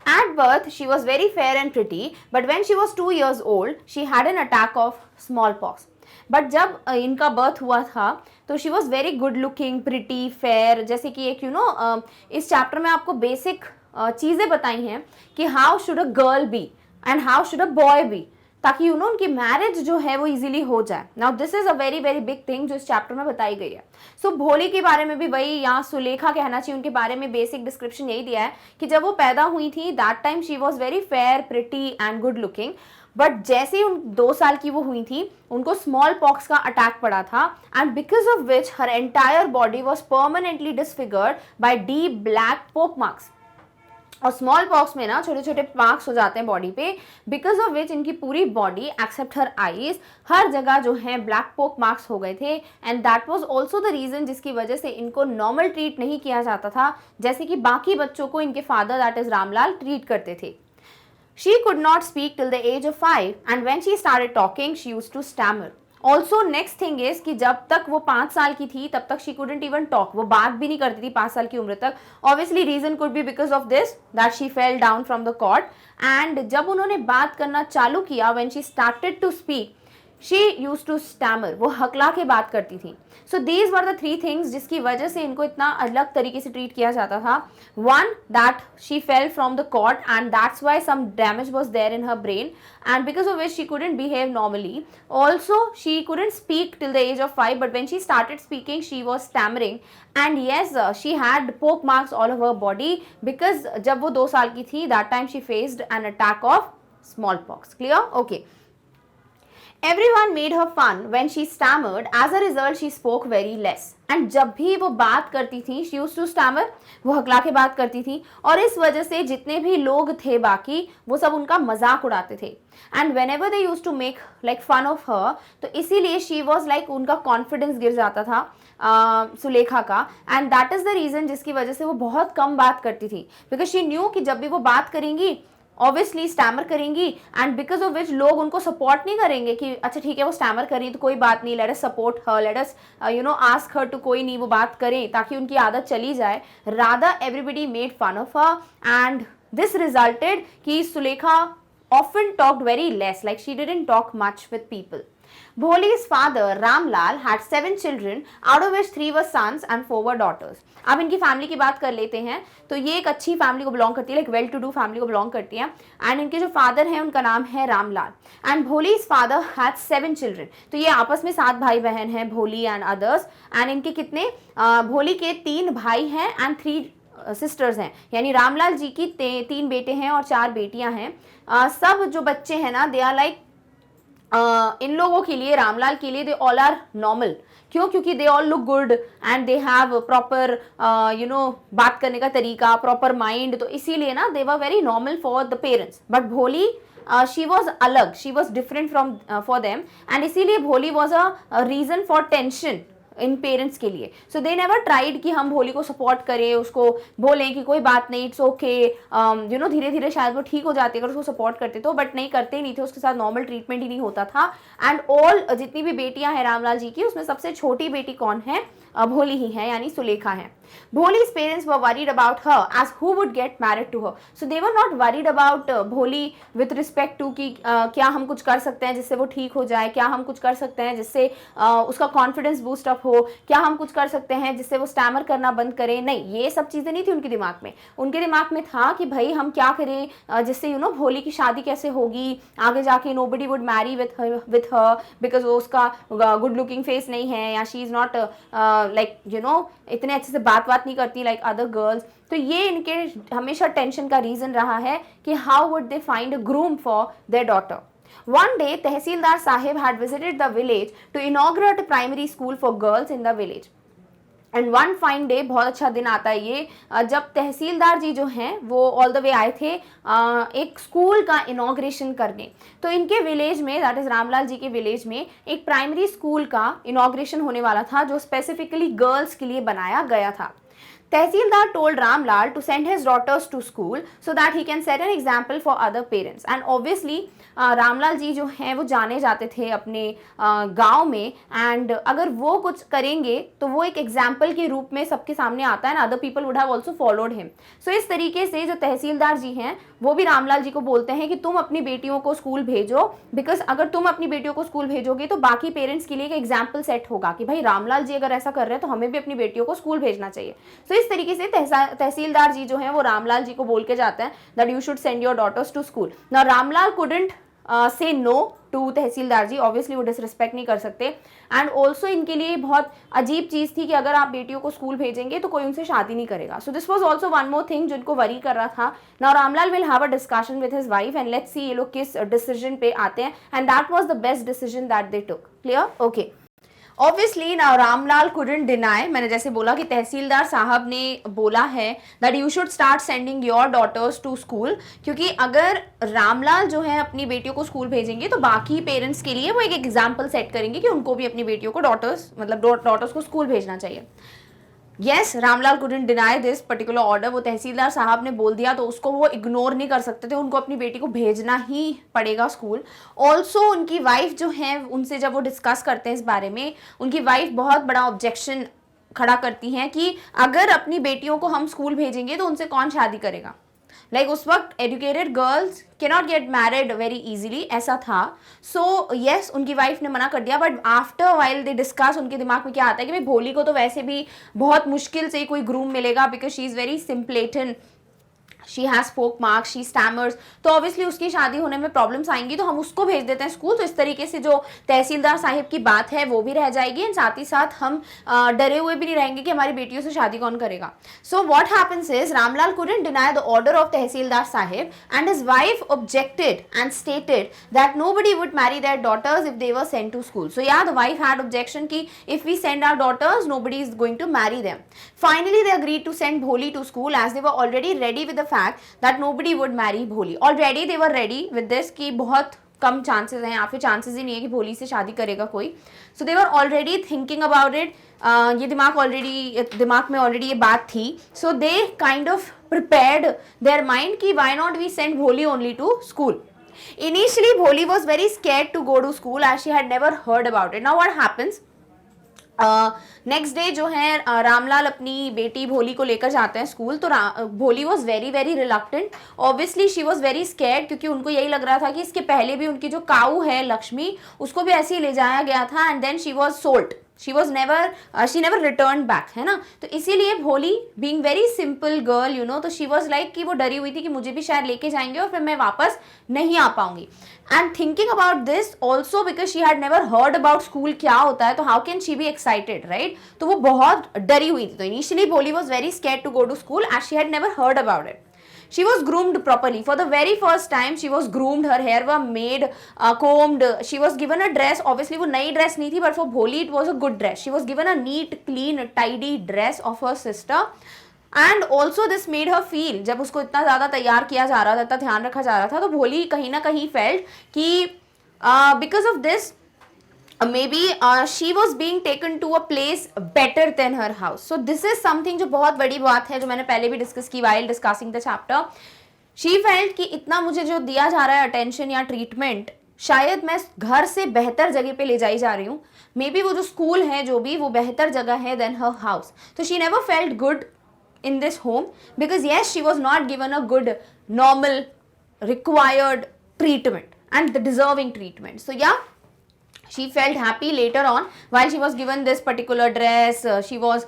At birth, she was very fair and pretty, but when she was 2 years old, she had an attack of smallpox. But जब इनका birth हुआ था तो she was very good looking, pretty, fair. जैसे कि एक इस chapter में आपको बेसिक चीज़ें बताई हैं कि how should a girl be and how should a boy be, ताकि उनकी मैरिज जो है वो इजीली हो जाए. Now this is a very very big thing जो इस चैप्टर में बताई गई है. सो भोली के बारे में भी वही यहाँ सुलेखा कहना चाहिए, उनके बारे में बेसिक डिस्क्रिप्शन यही दिया है कि जब वो पैदा हुई थी that time she was very fair, pretty and good looking. But जैसे ही 2 साल की वो हुई थी उनको स्मॉल पॉक्स का अटैक पड़ा था and because of which her entire body was permanently disfigured by deep black pock marks. और स्मॉल पॉक्स में ना छोटे छोटे मार्क्स हो जाते हैं बॉडी पे, बिकॉज ऑफ विच इनकी पूरी बॉडी एक्सेप्ट हर आईज हर जगह जो है ब्लैक पोक मार्क्स हो गए थे. And that was also the reason जिसकी वजह से इनको नॉर्मल ट्रीट नहीं किया जाता था जैसे कि बाकी बच्चों को इनके father that is Ramlal treat करते थे. She could not speak till the age of 5 and when she started talking she used to stammer. Also next thing is कि जब तक वो 5 साल की थी तब तक शी कुडंट इवन टॉक, वो बात भी नहीं करती थी 5 साल की उम्र तक. Obviously reason could be because of this that she fell down from the cot. एंड जब उन्होंने बात करना चालू किया when she started to speak she use to stammer, वो हकला के बात करती थी. So these were the 3 things जिसकी वजह से इनको इतना अलग तरीके से ट्रीट किया जाता था. One, that she fell from the cot and that's why some damage was there in her brain and because of which she couldn't behave normally. Also she couldn't speak till the age of 5 but when she started speaking she was stammering and yes she had poke marks all over her body because जब वो 2 साल की थी that time she faced an attack of smallpox. Clear? Okay. Everyone made her fun when she stammered. As a result, she spoke very less. And जब भी वो बात करती थी, she used to stammer, वो हकला के बात करती थी और इस वजह से जितने भी लोग थे बाकी वो सब उनका मजाक उड़ाते थे. And whenever they used to make like fun of her, तो इसीलिए she was like उनका confidence गिर जाता था. सुलेखा का, and that is the reason जिसकी वजह से वो बहुत कम बात करती थी, बिकॉज शी न्यू कि जब भी वो बात करेंगी ऑब्वियसली स्टैमर करेंगी, एंड बिकॉज ऑफ विच लोग उनको सपोर्ट नहीं करेंगे कि अच्छा ठीक है वो स्टैमर करें तो कोई बात नहीं, let us support her, let us ask her to, कोई नहीं वो बात करें ताकि उनकी आदत चली जाए। Rather everybody made fun of her, and this resulted कि Sulekha often talked very less, like she didn't talk much with people. Bholi's father Ramlal had 7 children, out of which 3 were sons and 4 were daughters. अब इनकी family की बात कर लेते हैं, तो ये एक अच्छी फैमिली को बिलोंग करती है, like well to do family को बिलोंग करती है, एंड इनके जो फादर हैं उनका नाम है Ramlal, and Bholi's father had 7 children, तो ये आपस में 7 भाई बहन हैं, भोली एंड अदर्स, एंड इनके कितने भोली के 3 भाई हैं एंड 3 सिस्टर्स हैं, यानी रामलाल जी की 3 बेटे हैं और 4 बेटियां हैं। सब जो बच्चे हैं ना, दे आर लाइक इन लोगों के लिए, रामलाल के लिए, दे ऑल आर नॉर्मल। क्यों? क्योंकि they all look good and they have proper बात करने का तरीका, प्रॉपर माइंड, तो इसीलिए ना they were very normal for the parents. But Bholi she was अलग, she was different from for them, and इसीलिए Bholi was a reason for tension in parents के लिए। सो दे नेवर ट्राइड कि हम भोली को सपोर्ट करें, उसको बोलें कि कोई बात नहीं, इट्स ओके, धीरे धीरे शायद वो ठीक हो जाती अगर उसको सपोर्ट करते तो, बट नहीं, करते नहीं थे, उसके साथ नॉर्मल ट्रीटमेंट ही नहीं होता था। एंड ऑल जितनी भी बेटियां हैं रामलाल जी की, उसमें सबसे छोटी बेटी कौन है? भोली ही है, यानी सुलेखा है। Bholi's parents were worried about her as who would get married to her. So they were not worried about Bholi with respect to कि क्या हम कुछ कर सकते हैं जिससे वो ठीक हो जाए, क्या हम कुछ कर सकते हैं जिससे उसका कॉन्फिडेंस बूस्ट अप हो, क्या हम कुछ कर सकते हैं जिससे वो स्टैमर करना बंद करे। नहीं, ये सब चीज़ें नहीं थी उनके दिमाग में। उनके दिमाग में था कि भाई हम क्या करें जिससे भोली की शादी कैसे होगी आगे जाके, nobody would marry with her because वो उसका गुड लुकिंग फेस नहीं है, या शी इज़ नॉट लाइक इतने अच्छे से बात नहीं करती लाइक अदर गर्ल्स। तो ये इनके हमेशा टेंशन का रीजन रहा है कि how would they find a groom for their daughter. One day, tehsildar Sahib had visited the village to inaugurate a primary school for girls in the village. And one fine day, बहुत अच्छा दिन आता है ये, जब तहसीलदार जी जो हैं वो ऑल द वे आए थे एक स्कूल का इनॉग्रेशन करने। तो इनके विलेज में, दैट इज रामलाल जी के विलेज में, एक प्राइमरी स्कूल का इनॉग्रेशन होने वाला था जो स्पेसिफिकली गर्ल्स के लिए बनाया गया था। तहसीलदार told Ramlal to send his daughters to school so that he can set an example for other parents. And obviously Ramlal ji जो हैं वो जाने जाते थे अपने गांव में, एंड अगर वो कुछ करेंगे तो वो एक एग्जाम्पल के रूप में सबके सामने आता है, and other people would have also followed him. So इस तरीके से जो तहसीलदार जी हैं वो भी रामलाल जी को बोलते हैं कि तुम अपनी बेटियों को स्कूल भेजो, बिकॉज अगर तुम अपनी बेटियों को स्कूल भेजोगे तो बाकी पेरेंट्स के लिए एक एग्जाम्पल सेट होगा कि भाई रामलाल जी अगर ऐसा कर रहे हैं तो हमें भी अपनी बेटियों को स्कूल भेजना चाहिए। सो इस तरीके से तहसीलदार जी जो हैं वो रामलाल जी को बोल के जाते हैं that you should send your daughters to school. Now Ramlal couldn't say no to tehsildar ji, obviously वो डिसरिस्पेक्ट नहीं कर सकते, एंड ऑल्सो इनके लिए बहुत अजीब चीज़ थी कि अगर आप बेटियों को स्कूल भेजेंगे तो कोई उनसे शादी नहीं करेगा। So this was also one more thing जिनको वरी कर रहा था। Now Ramlal will have a discussion with his wife and let's see ये लोग किस डिसीजन पे आते हैं, and that was the best decision that they took. Clear? Okay. Obviously now Ramlal couldn't deny, मैंने जैसे बोला कि तहसीलदार साहब ने बोला है that you should start sending your daughters to school, क्योंकि अगर रामलाल जो है अपनी बेटियों को स्कूल भेजेंगे तो बाकी पेरेंट्स के लिए वो एक एग्जाम्पल सेट करेंगे कि उनको भी अपनी बेटियों को डॉटर्स को स्कूल भेजना चाहिए। Yes, Ramlal couldn't deny this particular order. वो तहसीलदार साहब ने बोल दिया तो उसको वो इग्नोर नहीं कर सकते थे, उनको अपनी बेटी को भेजना ही पड़ेगा स्कूल। ऑल्सो उनकी वाइफ जो है उनसे जब वो डिस्कस करते हैं इस बारे में, उनकी वाइफ बहुत बड़ा ऑब्जेक्शन खड़ा करती हैं कि अगर अपनी बेटियों को हम स्कूल भेजेंगे तो उनसे कौन शादी करेगा। लाइक उस वक्त educated girls cannot get married very easily, ऐसा था। सो यस, उनकी वाइफ ने मना कर दिया, but after while they discuss उनके दिमाग में क्या आता है कि भाई भोली को तो वैसे भी बहुत मुश्किल से कोई ग्रूम मिलेगा because she is very simpleton, she has pock marks, she stammers, तो ऑब्वियसली उसकी शादी होने में प्रॉब्लम्स आएंगी, तो हम उसको भेज देते हैं स्कूल। तो इस तरीके से जो तहसीलदार साहिब की बात है वो भी रह जाएगी, एंड साथ ही साथ हम डरे हुए भी नहीं रहेंगे कि हमारी बेटियों से शादी कौन करेगा। So what happens is Ramlal couldn't deny the order of tehsildar sahib, and his wife objected and stated that nobody would marry their daughters if they were sent to school. So या द वाइफ हैड ऑब्जेक्शन कि if we send our daughters nobody is going to marry them. Finally they agreed to send Bholi to school as they were already ready with the fact that nobody would marry Bholi. Already they were ready with this कि बहुत कम chances हैं या फिर chances ही नहीं है कि भोली से शादी करेगा कोई. So they were already thinking about it. ये दिमाग में ऑलरेडी ये बात थी. So they kind of prepared their mind कि why not we send Bholi only to school. Initially Bholi was very scared to go to school as she had never heard about it. Now what happens, next day जो है रामलाल अपनी बेटी भोली को लेकर जाते हैं स्कूल. तो भोली was very very reluctant. Obviously she was very scared क्योंकि उनको यही लग रहा था कि इसके पहले भी उनकी जो काऊ है लक्ष्मी उसको भी ऐसे ही ले जाया गया था and then she was sold. she never returned back, है ना. तो इसीलिए भोली being very simple girl, you know, तो she was like कि वो डरी हुई थी कि मुझे भी शायद लेके जाएंगे और फिर मैं वापस नहीं आ पाऊंगी. And thinking about this also because she had never heard about school क्या होता है, तो how can she be excited, right? तो वो बहुत डरी हुई थी. तो initially भोली was very scared to go to school as she had never heard about it. She was groomed properly. For the very first time, she was groomed. Her hair was made, combed. She was given a dress. Obviously, वो नई dress नहीं थी, but for Bholi it was a good dress. She was given a neat, clean, tidy dress of her sister. And also this made her feel, जब उसको इतना ज़्यादा तैयार किया जा रहा था, इतना ध्यान रखा जा रहा था, तो भोली कहीं ना कहीं felt कि because of this, maybe she was being taken to a place better than her house. So this is something जो बहुत बड़ी बात है जो मैंने पहले भी डिस्कस की while discussing the chapter. She felt कि इतना मुझे जो दिया जा रहा है अटेंशन या ट्रीटमेंट, शायद मैं घर से बेहतर जगह पे ले जाई जा रही हूँ. मे बी वो जो स्कूल है जो भी वो बेहतर जगह है देन हर हाउस. तो she never felt good in this home because yes, she was not given a good normal required treatment and the deserving treatment. So yeah, she felt happy later on while she was given this particular dress. She was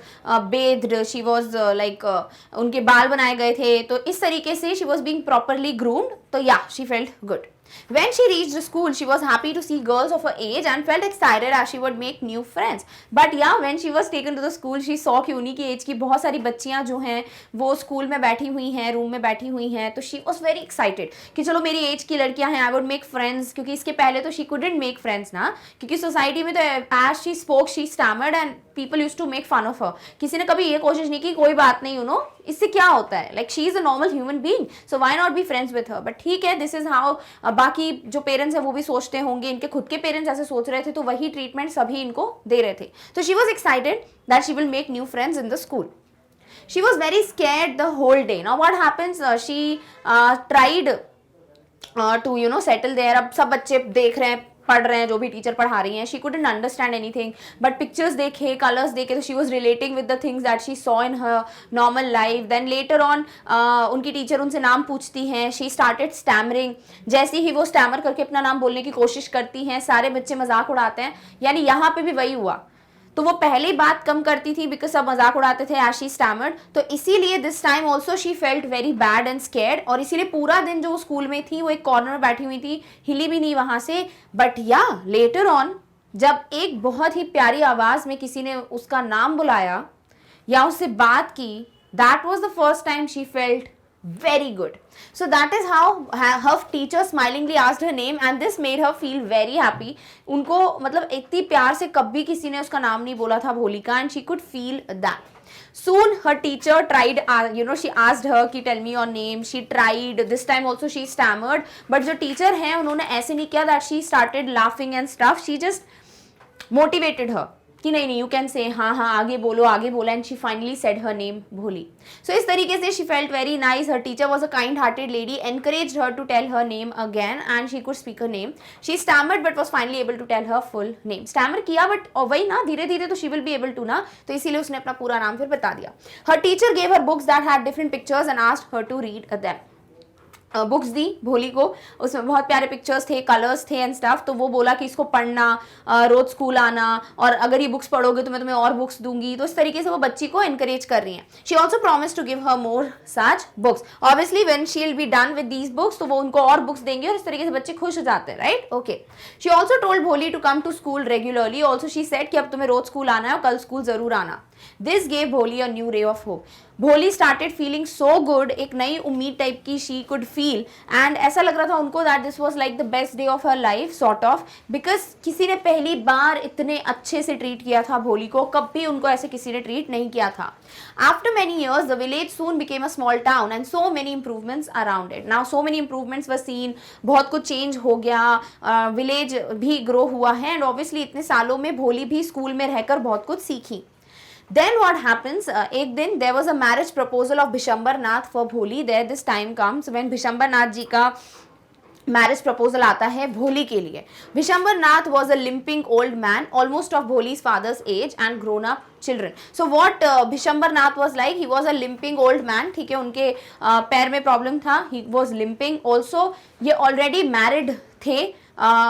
bathed, she was उनके बाल बनाए गए थे, तो इस तरीके से she was being properly groomed. तो yeah, she felt good. When she reached the school, she was happy to see girls of her age and felt excited as she would make new friends. But yeah, when she was taken to the school, she saw कि उन्हीं की as की बहुत सारी बच्चियां जो हैं वो स्कूल में बैठी हुई हैं, रूम में बैठी हुई हैं. तो she was very excited कि चलो मेरी एज की लड़कियां हैं, I would make friends. क्योंकि इसके पहले तो she couldn't make friends ना, क्योंकि सोसाइटी में तो as she spoke she stammered and people used to make fun of her. किसी ने कभी ये कोशिश नहीं की कोई बात नहीं, you know, इससे क्या होता है, like she is a normal human being, so why not be friends with her. But ठीक है, this is how बाकी जो पेरेंट्स हैं वो भी सोचते होंगे, इनके खुद के पेरेंट्स ऐसे सोच रहे थे, तो वही ट्रीटमेंट सभी इनको दे रहे थे. तो she was excited that she will make new friends in the school. She was very scared the whole day. Now what happens, she tried to you know settle there. अब सब बच्चे देख रहे हैं, पढ़ रहे हैं, जो भी टीचर पढ़ा रही हैं. She couldn't understand anything, but pictures देखे, कलर्स देखे, तो she was relating with the things that she saw in her normal life. Then later on उनकी टीचर उनसे नाम पूछती हैं. she started stammering. जैसे ही वो स्टैमर करके अपना नाम बोलने की कोशिश करती हैं, सारे बच्चे मजाक उड़ाते हैं. यानी यहाँ पे भी वही हुआ. तो वो पहले बात कम करती थी बिकॉज सब मजाक उड़ाते थे as she stammered. तो इसीलिए this time also she felt very bad and scared. और इसीलिए पूरा दिन जो स्कूल में थी वो एक कॉर्नर में बैठी हुई थी, हिली भी नहीं वहां से. बट या लेटर ऑन जब एक बहुत ही प्यारी आवाज में किसी ने उसका नाम बुलाया या उससे बात की, that was the first time she felt very good. So that is how her teacher smilingly asked her name and this made her feel very happy. उनको मतलब इतनी प्यार से कभी किसी ने उसका नाम नहीं बोला था भोली का, and she could feel that. Soon her teacher tried, you know, she asked her कि tell me your name. She tried. This time also she stammered. But जो teacher हैं उन्होंने ऐसे नहीं किया that she started laughing and stuff. She just motivated her कि नहीं नहीं, यू कैन से, हाँ हाँ आगे बोलो आगे बोला. And she finally said her name Bholi. So इस तरीके से she felt very nice. Her teacher was a kind hearted lady, encouraged her to tell her name again and she could speak her name. She stammered but was finally able to tell her full name. Stammer किया बट वही ना, धीरे धीरे तो she will be able to ना, तो इसीलिए उसने अपना पूरा नाम फिर बता दिया. Her teacher gave her books that had different pictures and asked her to read them. Books दी भोली को, उसमें बहुत प्यारे पिक्चर्स थे, कलर्स थे एंड स्टफ. तो वो बोला कि इसको पढ़ना, रोज स्कूल आना, और अगर ये बुक्स पढ़ोगे तो मैं तुम्हें और बुक्स दूंगी. तो इस तरीके से वो बच्ची को एनकरेज कर रही हैं. She also promise to give her more such books. Obviously when she will be done with these books तो वो उनको और बुक्स देंगे और इस तरीके से बच्चे खुश हो जाते हैं, right. Okay. She also told Bholi to come to school regularly. Also she said कि अब तुम्हें रोज स्कूल आना है और कल स्कूल जरूर आना. दिस गेव भोली a new ray of hope. भोली स्टार्टेड फीलिंग सो गुड, एक नई उम्मीद टाइप की शी कुड फील, एंड ऐसा लग रहा था उनको that this was like the best day of her life sort of, because किसी ने पहली बार इतने अच्छे से ट्रीट किया था भोली को, कभी उनको ऐसे किसी ने ट्रीट नहीं किया था. After many years the village soon became a small town and so many improvements around it. Now so many improvements were seen, बहुत कुछ चेंज हो गया, विलेज भी ग्रो हुआ है, एंड ऑब्वियसली इतने सालों में भोली भी स्कूल में रहकर बहुत कुछ सीखी. Then what happens, एक दिन there was a marriage proposal of Bishambar Nath for Bholi. There this time comes when Bishambar Nath जी का मैरिज प्रपोजल आता है भोली के लिए. Vishambar Nath was a limping old man almost of Bholi's father's age and grown up children. So what Vishambar Nath was like, he was a limping old man, ठीक है, उनके पैर में प्रॉब्लम था, ही वॉज लिम्पिंग. ऑल्सो ये ऑलरेडी मैरिड थे,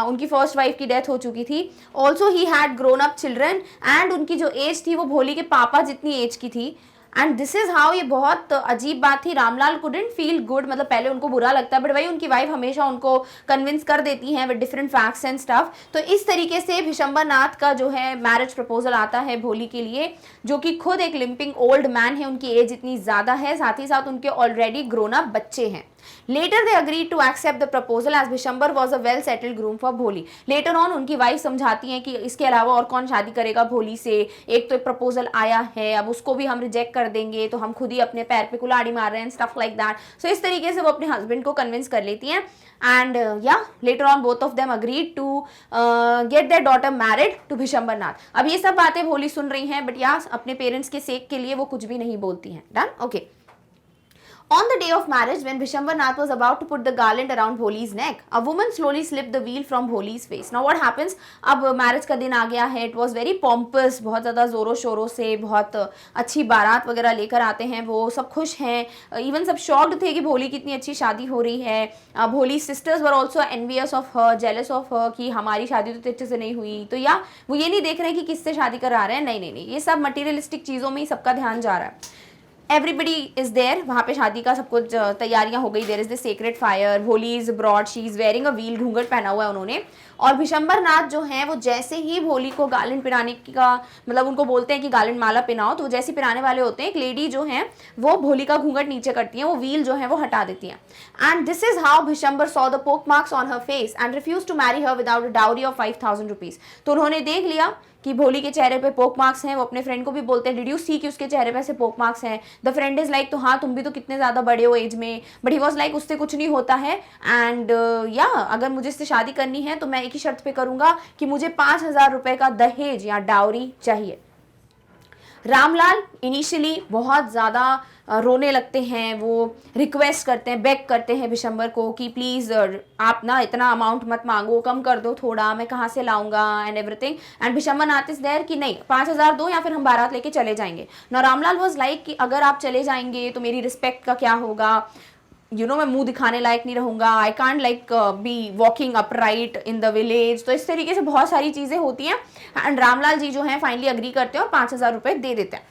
उनकी फर्स्ट वाइफ की डेथ हो चुकी थी. Also he had grown up children, and उनकी जो एज थी वो भोली के पापा जितनी एज की थी. एंड दिस इज हाउ, ये बहुत अजीब बात थी, रामलाल कुडंट फील गुड, मतलब पहले उनको बुरा लगता है, बट भाई उनकी वाइफ हमेशा उनको कन्विंस कर देती हैं with different facts and stuff. तो इस तरीके से विशंबर नाथ का जो है मैरिज प्रपोजल आता है भोली के लिए, जो कि खुद एक लिम्पिंग ओल्ड मैन है, उनकी एज इतनी ज़्यादा है, साथ ही साथ उनके ऑलरेडी ग्रोन अप बच्चे हैं. Later they agreed to accept the proposal as Bishambar was a well settled groom for Bholi. Later on उनकी वाइफ समझाती हैं कि इसके अलावा और कौन शादी करेगा भोली से, एक तो एक प्रपोजल आया है, अब उसको भी हम रिजेक्ट कर देंगे तो हम खुद ही अपने पैर पे कुल्हाड़ी मार रहे हैं, स्टफ लाइक दैट. सो इस तरीके से वो अपने हस्बैंड को कन्विंस कर लेती हैं, एंड या later on both of them agreed to get their daughter married to Bishambar Nath. अब ये सब बातें भोली सुन रही हैं, बट या अपने पेरेंट्स के सेक के लिए वो कुछ भी नहीं बोलती हैं. Done, okay. On the day of marriage, when Bishambar Nath was about to put the garland around Bholi's neck, a woman slowly slipped the veil from Bholi's face. Now what happens? अब marriage का दिन आ गया है, it was very pompous, बहुत ज़्यादा ज़ोरों शोरों से, बहुत अच्छी बारात वगैरह लेकर आते हैं, वो सब खुश हैं, इवन सब शॉक्ड थे कि भोली की इतनी अच्छी शादी हो रही है. भोली sisters were also envious of her, jealous of her, कि हमारी शादी तो अच्छे से नहीं हुई. तो या वो ये नहीं देख रहे हैं कि किससे शादी करा रहे हैं, नहीं नहीं नहीं, ये सब मटीरियलिस्टिक चीज़ों में ही सबका ध्यान जा रहा है. एवरीबडी इज देयर, वहाँ पे शादी का सब कुछ तैयारियां हो गई. There is the sacred fire, Bholi is bride, she is wearing a veil, घूंघट पहना हुआ है उन्होंने. और भिशंबर नाथ जो हैं वो जैसे ही भोली को गार्लैंड पिनाने का, मतलब उनको बोलते हैं कि गार्लैंड माला पिनाओ, तो जैसे पिनाने वाले होते हैं, एक लेडी जो है वो भोली का घूंघट नीचे करती हैं, वो व्हील जो है वो हटा देती हैं. And this is how Bishambar saw the pock marks on her face and refuse to marry her without a dowry of 5,000 rupees. तो उन्होंने देख लिया कि भोली के चेहरे पे पोक मार्क्स हैं. वो अपने फ्रेंड को भी बोलते हैं, डिड यू सी कि उसके चेहरे पे ऐसे पोक मार्क्स हैं. द फ्रेंड इज लाइक, तो हाँ तुम भी तो कितने ज़्यादा बड़े हो एज में, बट ही वॉज लाइक उससे कुछ नहीं होता है. एंड या अगर मुझे इससे शादी करनी है तो मैं एक ही शर्त पे करूँगा कि मुझे 5,000 रुपये का दहेज या डाउरी चाहिए. रामलाल इनिशियली बहुत ज़्यादा रोने लगते हैं, वो रिक्वेस्ट करते हैं, बेग करते हैं भिशंबर को कि प्लीज़ आप ना इतना अमाउंट मत मांगो, कम कर दो थोड़ा, मैं कहाँ से लाऊंगा and everything. And Bishambar Nath is there कि नहीं 5,000 दो या फिर हम बारात लेके चले जाएंगे. ना रामलाल वाज लाइक कि अगर आप चले जाएंगे तो मेरी रिस्पेक्ट का क्या होगा, मैं मुंह दिखाने लायक नहीं रहूँगा, I can't like be walking upright in the village. तो इस तरीके से बहुत सारी चीज़ें होती हैं. एंड रामलाल जी जो हैं फाइनली अग्री करते हैं और 5,000 रुपये दे देते हैं.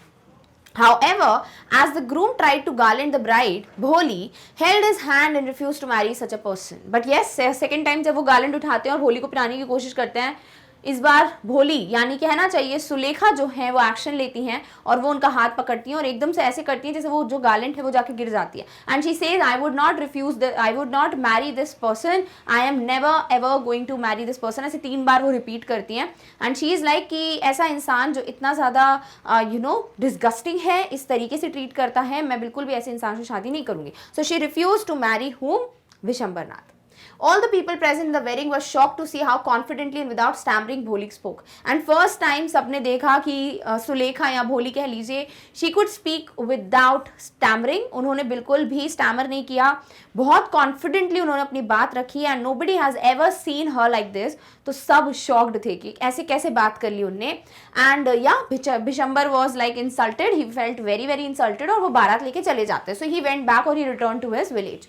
However, as the groom tried to garland the bride, Bholi held his hand and refused to marry such a person. But yes, second time जब वो garland उठाते हैं और भोली को पिलाने की कोशिश करते हैं, इस बार भोली यानी कहना चाहिए सुलेखा जो है वो एक्शन लेती हैं और वो उनका हाथ पकड़ती हैं और एकदम से ऐसे करती हैं जैसे वो जो गार्लेंड है वो जाके गिर जाती है. And she says, I would not marry this person, I am never ever going to marry this person. ऐसे 3 बार वो रिपीट करती हैं. एंड शी इज़ लाइक कि ऐसा इंसान जो इतना ज़्यादा डिस्गस्टिंग है, इस तरीके से ट्रीट करता है, मैं बिल्कुल भी ऐसे इंसान से शादी नहीं करूँगी. So she refuse to marry whom, Vishambar Nath. All the people present in the wedding were shocked to see how confidently and without stammering Bholi spoke. And first time सबने देखा कि सुलेखा या भोली कह लीजिए, she could speak without stammering. उन्होंने बिल्कुल भी स्टैमर नहीं किया, बहुत कॉन्फिडेंटली उन्होंने अपनी बात रखी. And nobody has ever seen her like this. तो सब शॉक्ड थे कि ऐसे कैसे बात कर ली उनने. एंड या Bishambar was like insulted, he felt very very insulted और वो बारात लेके चले जाते. सो ही वेंट बैक और he return to his village.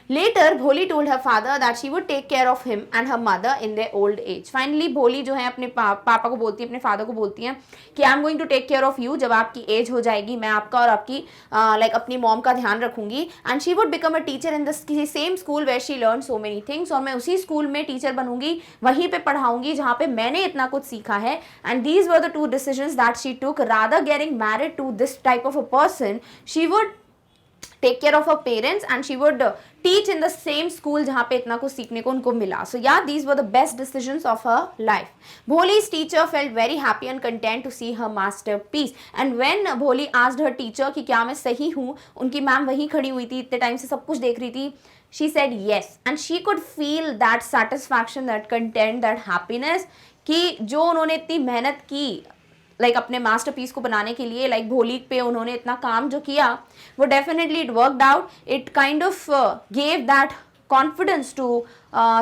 Later, Bholi told her father that she would take care of him and her mother in their old age. Finally, Bholi जो है अपने पापा को बोलती है, अपने फादर को बोलती है कि I am going to take care of you, जब आपकी एज हो जाएगी मैं आपका और आपकी लाइक अपनी मॉम का ध्यान रखूंगी. And she would become a teacher in the same school where she learn so many things. और मैं उसी स्कूल में टीचर बनूंगी, वहीं पे पढ़ाऊंगी जहाँ पे मैंने इतना कुछ सीखा है. And these were the two decisions that she took. Rather getting married to this type of a person, she would take care of her parents and she would teach in the same school जहाँ पे इतना कुछ सीखने को उनको मिला. So yeah, these were the best decisions of her life. Bholi's teacher felt very happy and content to see her masterpiece. And when Bholi asked her teacher कि क्या मैं सही हूँ, उनकी मैम वहीं खड़ी हुई थी, इतने टाइम से सब कुछ देख रही थी, she said yes. And she could feel that satisfaction, that content, that happiness कि जो उन्होंने इतनी मेहनत की लाइक अपने मास्टरपीस को बनाने के लिए, लाइक भोली पे उन्होंने इतना काम जो किया, वो definitely it worked out. It kind of gave that confidence to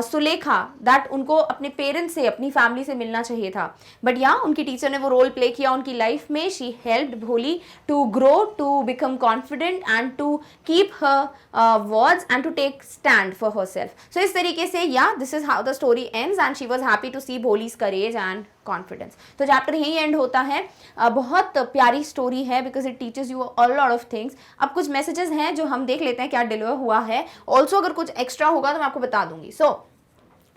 Sulekha that उनको अपने पेरेंट्स से, अपनी फैमिली से मिलना चाहिए था. बट या उनकी टीचर ने वो रोल प्ले किया उनकी लाइफ में. She helped Bholi to grow, to become confident and to keep her words and to take stand for herself. So इस तरीके से या this is how the story ends and she was happy to see Bholi's courage and confidence. तो chapter यही end होता है. बहुत प्यारी स्टोरी है because it teaches you a lot of things. अब कुछ मैसेजेस हैं जो हम देख लेते हैं क्या डिलीवर हुआ है. ऑल्सो अगर कुछ एक्स्ट्रा होगा तो मैं आपको बता दूंगी. So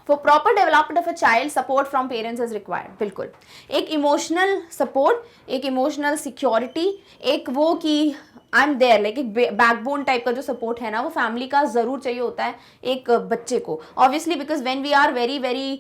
for proper development of a child, support from parents is required. बिल्कुल एक इमोशनल सपोर्ट, एक इमोशनल सिक्योरिटी, एक वो कि आई एम देयर, लाइक एक बैकबोन टाइप का जो सपोर्ट है ना, वो फैमिली का जरूर चाहिए होता है एक बच्चे को. Obviously because when we are very very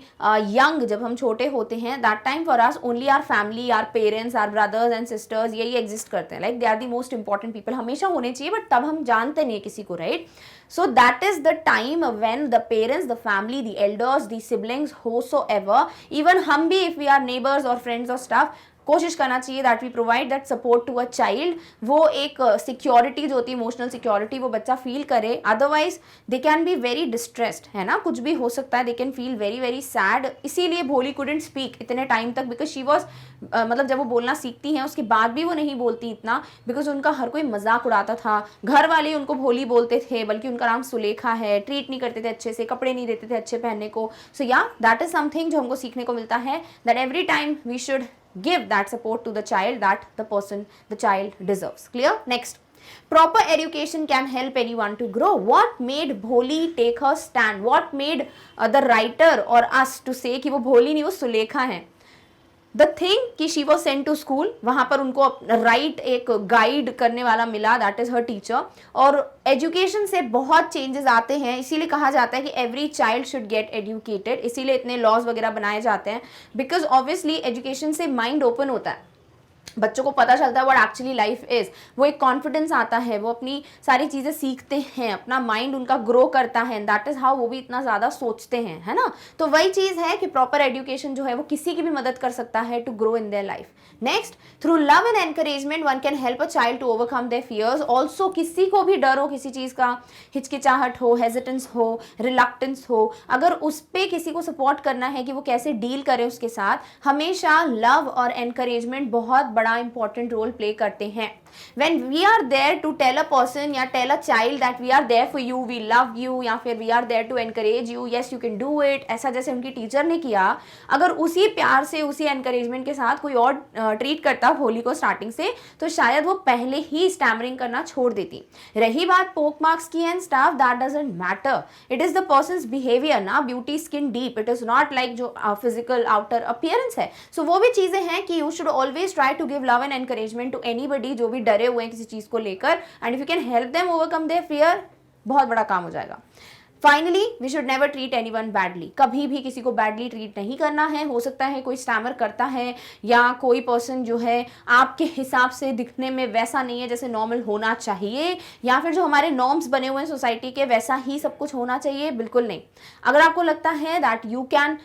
young, जब हम छोटे होते हैं, that time for us only our family, our parents, our brothers and sisters, यही एग्जिस्ट करते हैं. Like they are the most important people, हमेशा होने चाहिए, बट तब हम जानते नहीं किसी को, right. So that is the time when the parents, the family, the elders, the siblings, whosoever, even हम भी if we are neighbors or friends or stuff, कोशिश करना चाहिए that we provide that support to a child. वो एक security जो होती है, इमोशनल सिक्योरिटी, वो बच्चा फील करे. Otherwise they can be very distressed, है ना, कुछ भी हो सकता है. They can feel very very sad. इसीलिए भोली कुडंट स्पीक इतने टाइम तक बिकॉज शी वॉज मतलब जब वो बोलना सीखती हैं उसके बाद भी वो नहीं बोलती इतना, बिकॉज उनका हर कोई मजाक उड़ाता था. घर वाले उनको भोली बोलते थे, बल्कि उनका नाम सुलेखा है. ट्रीट नहीं करते थे अच्छे से, कपड़े नहीं देते थे अच्छे पहनने को. सो या दैट इज समथिंग जो हमको सीखने को मिलता है, that every time we should give that support to the child that the child deserves. Clear? Next, proper education can help anyone to grow. What made Bholi take her stand? What made the writer or us to say कि वो भोली नहीं, वो सुलेखा है. The thing कि she was sent to school, वहाँ पर उनको राइट एक गाइड करने वाला मिला, दैट इज हर टीचर. और एजुकेशन से बहुत चेंजेस आते हैं, इसीलिए कहा जाता है कि every child should get educated. इसीलिए इतने लॉज वगैरह बनाए जाते हैं, बिकॉज ऑब्वियसली एजुकेशन से माइंड ओपन होता है, बच्चों को पता चलता है व्हाट एक्चुअली लाइफ इज. वो एक कॉन्फिडेंस आता है, वो अपनी सारी चीज़ें सीखते हैं, अपना माइंड उनका ग्रो करता है. दैट इज हाउ वो भी इतना ज़्यादा सोचते हैं, है ना. तो वही चीज़ है कि प्रॉपर एजुकेशन जो है वो किसी की भी मदद कर सकता है to grow in their life. Next, through love and encouragement one can help a child to overcome their fears. Also किसी को भी डर हो, किसी चीज़ का हिचकिचाहट हो, हेजिटेंस हो, रिलक्टेंस हो, अगर उस पर किसी को सपोर्ट करना है कि वो कैसे डील करे उसके साथ, हमेशा लव और एनकरेजमेंट बहुत बड़ा इंपॉर्टेंट रोल प्ले करते हैं. When we are there to tell a person या tell a child that we are there for you, we love you, या फिर we are there to encourage you, yes you can do it, ऐसा जैसे उनकी teacher ने किया, अगर उसी प्यार से, उसी एनकरेजमेंट के साथ कोई और ट्रीट करता भोली को स्टार्टिंग से, तो शायद वो पहले ही स्टैमरिंग करना छोड़ देती. रही बात पोक मार्क्स की and stuff, that doesn't matter. It is the person's behaviour ना, beauty skin deep. It is not like जो फिजिकल आउटर अपीयरेंस है. सो वो भी चीजें हैं कि you should always try to give love and encouragement to anybody जो भी डरे हुए हैं किसी चीज को लेकर. And if you can help them overcome their fear, बहुत बड़ा काम हो जाएगा. Finally, we should never treat anyone badly. कभी भी किसी को बैडली ट्रीट नहीं करना है. हो सकता है कोई स्टैमर करता है या कोई पर्सन जो है आपके हिसाब से दिखने में वैसा नहीं है जैसे नॉर्मल होना चाहिए, या फिर जो हमारे नॉर्म्स बने हुए हैं सोसाइटी के वैसा ही सब कुछ होना चाहिए, बिल्कुल नहीं. अगर आपको लगता है that you can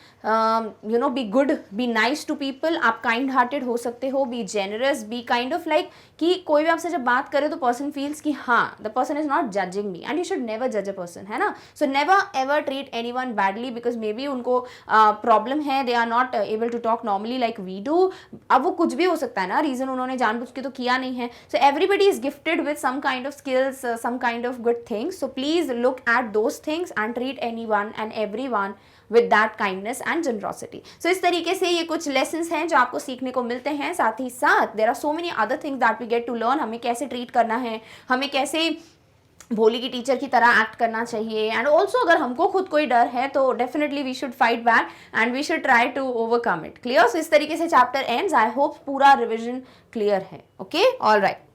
you know be good, be nice to people, आप काइंड हार्टेड हो सकते हो, be generous, be kind of like कि कोई भी आपसे जब बात करे तो पर्सन फील्स कि हाँ the person is not judging me, and you should never जज अ पर्सन, है ना. सो never ever treat anyone badly because maybe उनको प्रॉब्लम है, they are not able to talk normally like we do. अब वो कुछ भी हो सकता है ना, रीजन उन्होंने जानबूझ के तो किया नहीं है. So everybody is gifted with some kind of skills, some kind of good things. So please look at those things and treat anyone and everyone with that kindness and generosity. So इस तरीके से ये कुछ lessons हैं जो आपको सीखने को मिलते हैं. साथ ही साथ there are so many other things that we get to learn. हमें कैसे ट्रीट करना है, हमें कैसे भोली की टीचर की तरह एक्ट करना चाहिए, एंड ऑल्सो अगर हमको खुद कोई डर है तो definitely we should fight back and we should try to overcome it. Clear? So इस तरीके से चैप्टर एंड्स. आई होप पूरा रिविजन क्लियर है. Okay, all right.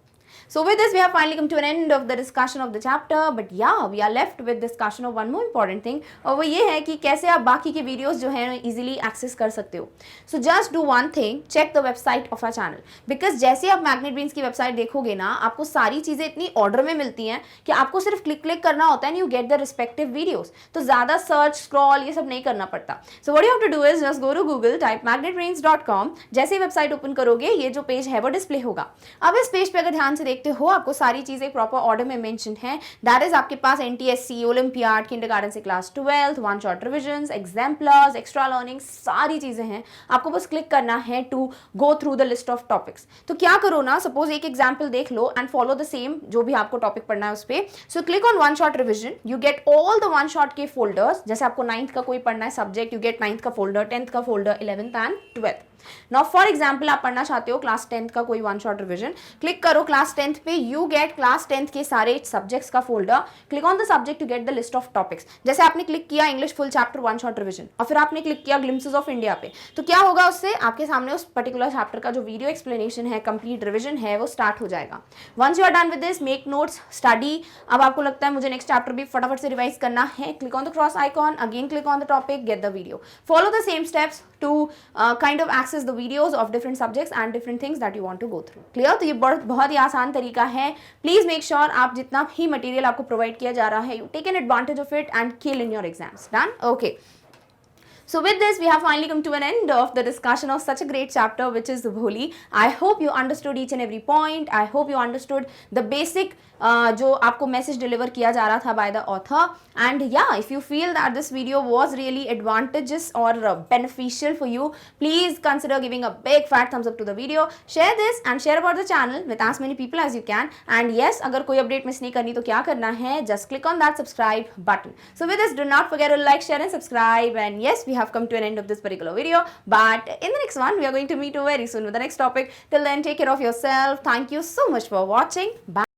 So with this we have finally come to an end of the discussion of the chapter, but yeah we are left with discussion of one more important thing, और वो ये है कि कैसे आप बाकी के videos जो हैं easily access कर सकते हो. So just do one thing, check the website of our channel, because जैसे आप Magnet Brains की website देखोगे ना, आपको सारी चीज़ें इतनी order में मिलती हैं कि आपको सिर्फ क्लिक करना होता है and you get the respective videos. तो ज़्यादा search scroll ये सब नहीं करना पड़ता. So what you have to do is just go to Google, type magnetbrains.com. जैसे ही वेबसाइट ओपन करोगे ये जो पेज है वो डिस्प्ले होगा. अब इस पेज पे अगर ध्यान से देखते हो आपको सारी चीजें प्रॉपर ऑर्डर में मेंशन है. दैट इज आपके पास एनटीएससी, ओलंपियाड, किंडरगार्टन से class 12, one shot revisions, exemplars, extra learning, सारी चीजें हैं. आपको बस क्लिक करना है to go through the list of topics. तो क्या करो ना, सपोज एक एग्जाम्पल देख लो एंड फॉलो द सेम जो भी आपको टॉपिक पढ़ना है उस पर. So click on one shot revision, you get all the one shot के फोल्डर्स. जैसे आपको 9th का कोई पढ़ना है सब्जेक्ट, यू गेट 9th का फोल्डर, 10th का folder, 11th and 12th. Now for example आप पढ़ना चाहते हो क्लास 10th का कोई वन शॉट रिविजन, क्लिक करो क्लास 10th पे, यू गेट क्लास 10th के सारे सब्जेक्ट्स का folder. Click on the subject to get the list of topics. जैसे आपने क्लिक किया English full chapter one shot revision और फिर आपने क्लिक किया ग्लिम्पसेस ऑफ इंडिया पे, तो क्या होगा उससे आपके सामने उस पर्टिकुलर चैप्टर का जो वीडियो एक्सप्लेनेशन है, कंप्लीट रिविजन है, वो स्टार्ट हो जाएगा. Once you are done with this, make notes, study. अब आपको लगता है मुझे नेक्स्ट चैप्टर भी फटाफट से रिवाइज करना है, click on the cross icon, again click on the topic, get the video, follow the same steps to kind of access the videos of different subjects and different things that you want to go through. Clear? तो ये बहुत ही आसान तरीका है. Please make sure आप जितना भी material आपको प्रोवाइड किया जा रहा है, you take an advantage of it and kill in your exams. Done? Okay. So with this we have finally come to an end of the discussion of such a great chapter which is Bholi. I hope you understood each and every point. I hope you understood the basic जो आपको message deliver किया जा रहा था by the author. And या if you feel that this video was really advantages और beneficial for you, please consider giving a big fat thumbs up to the video, share this and share about the channel with as many people as you can. And yes, अगर कोई update miss नहीं करनी तो क्या करना है, just click on that subscribe button. So with this do not forget to like, share and subscribe. And yes, we have come to an end of this particular video, but in the next one we are going to meet you very soon with the next topic. Till then take care of yourself. Thank you so much for watching. Bye.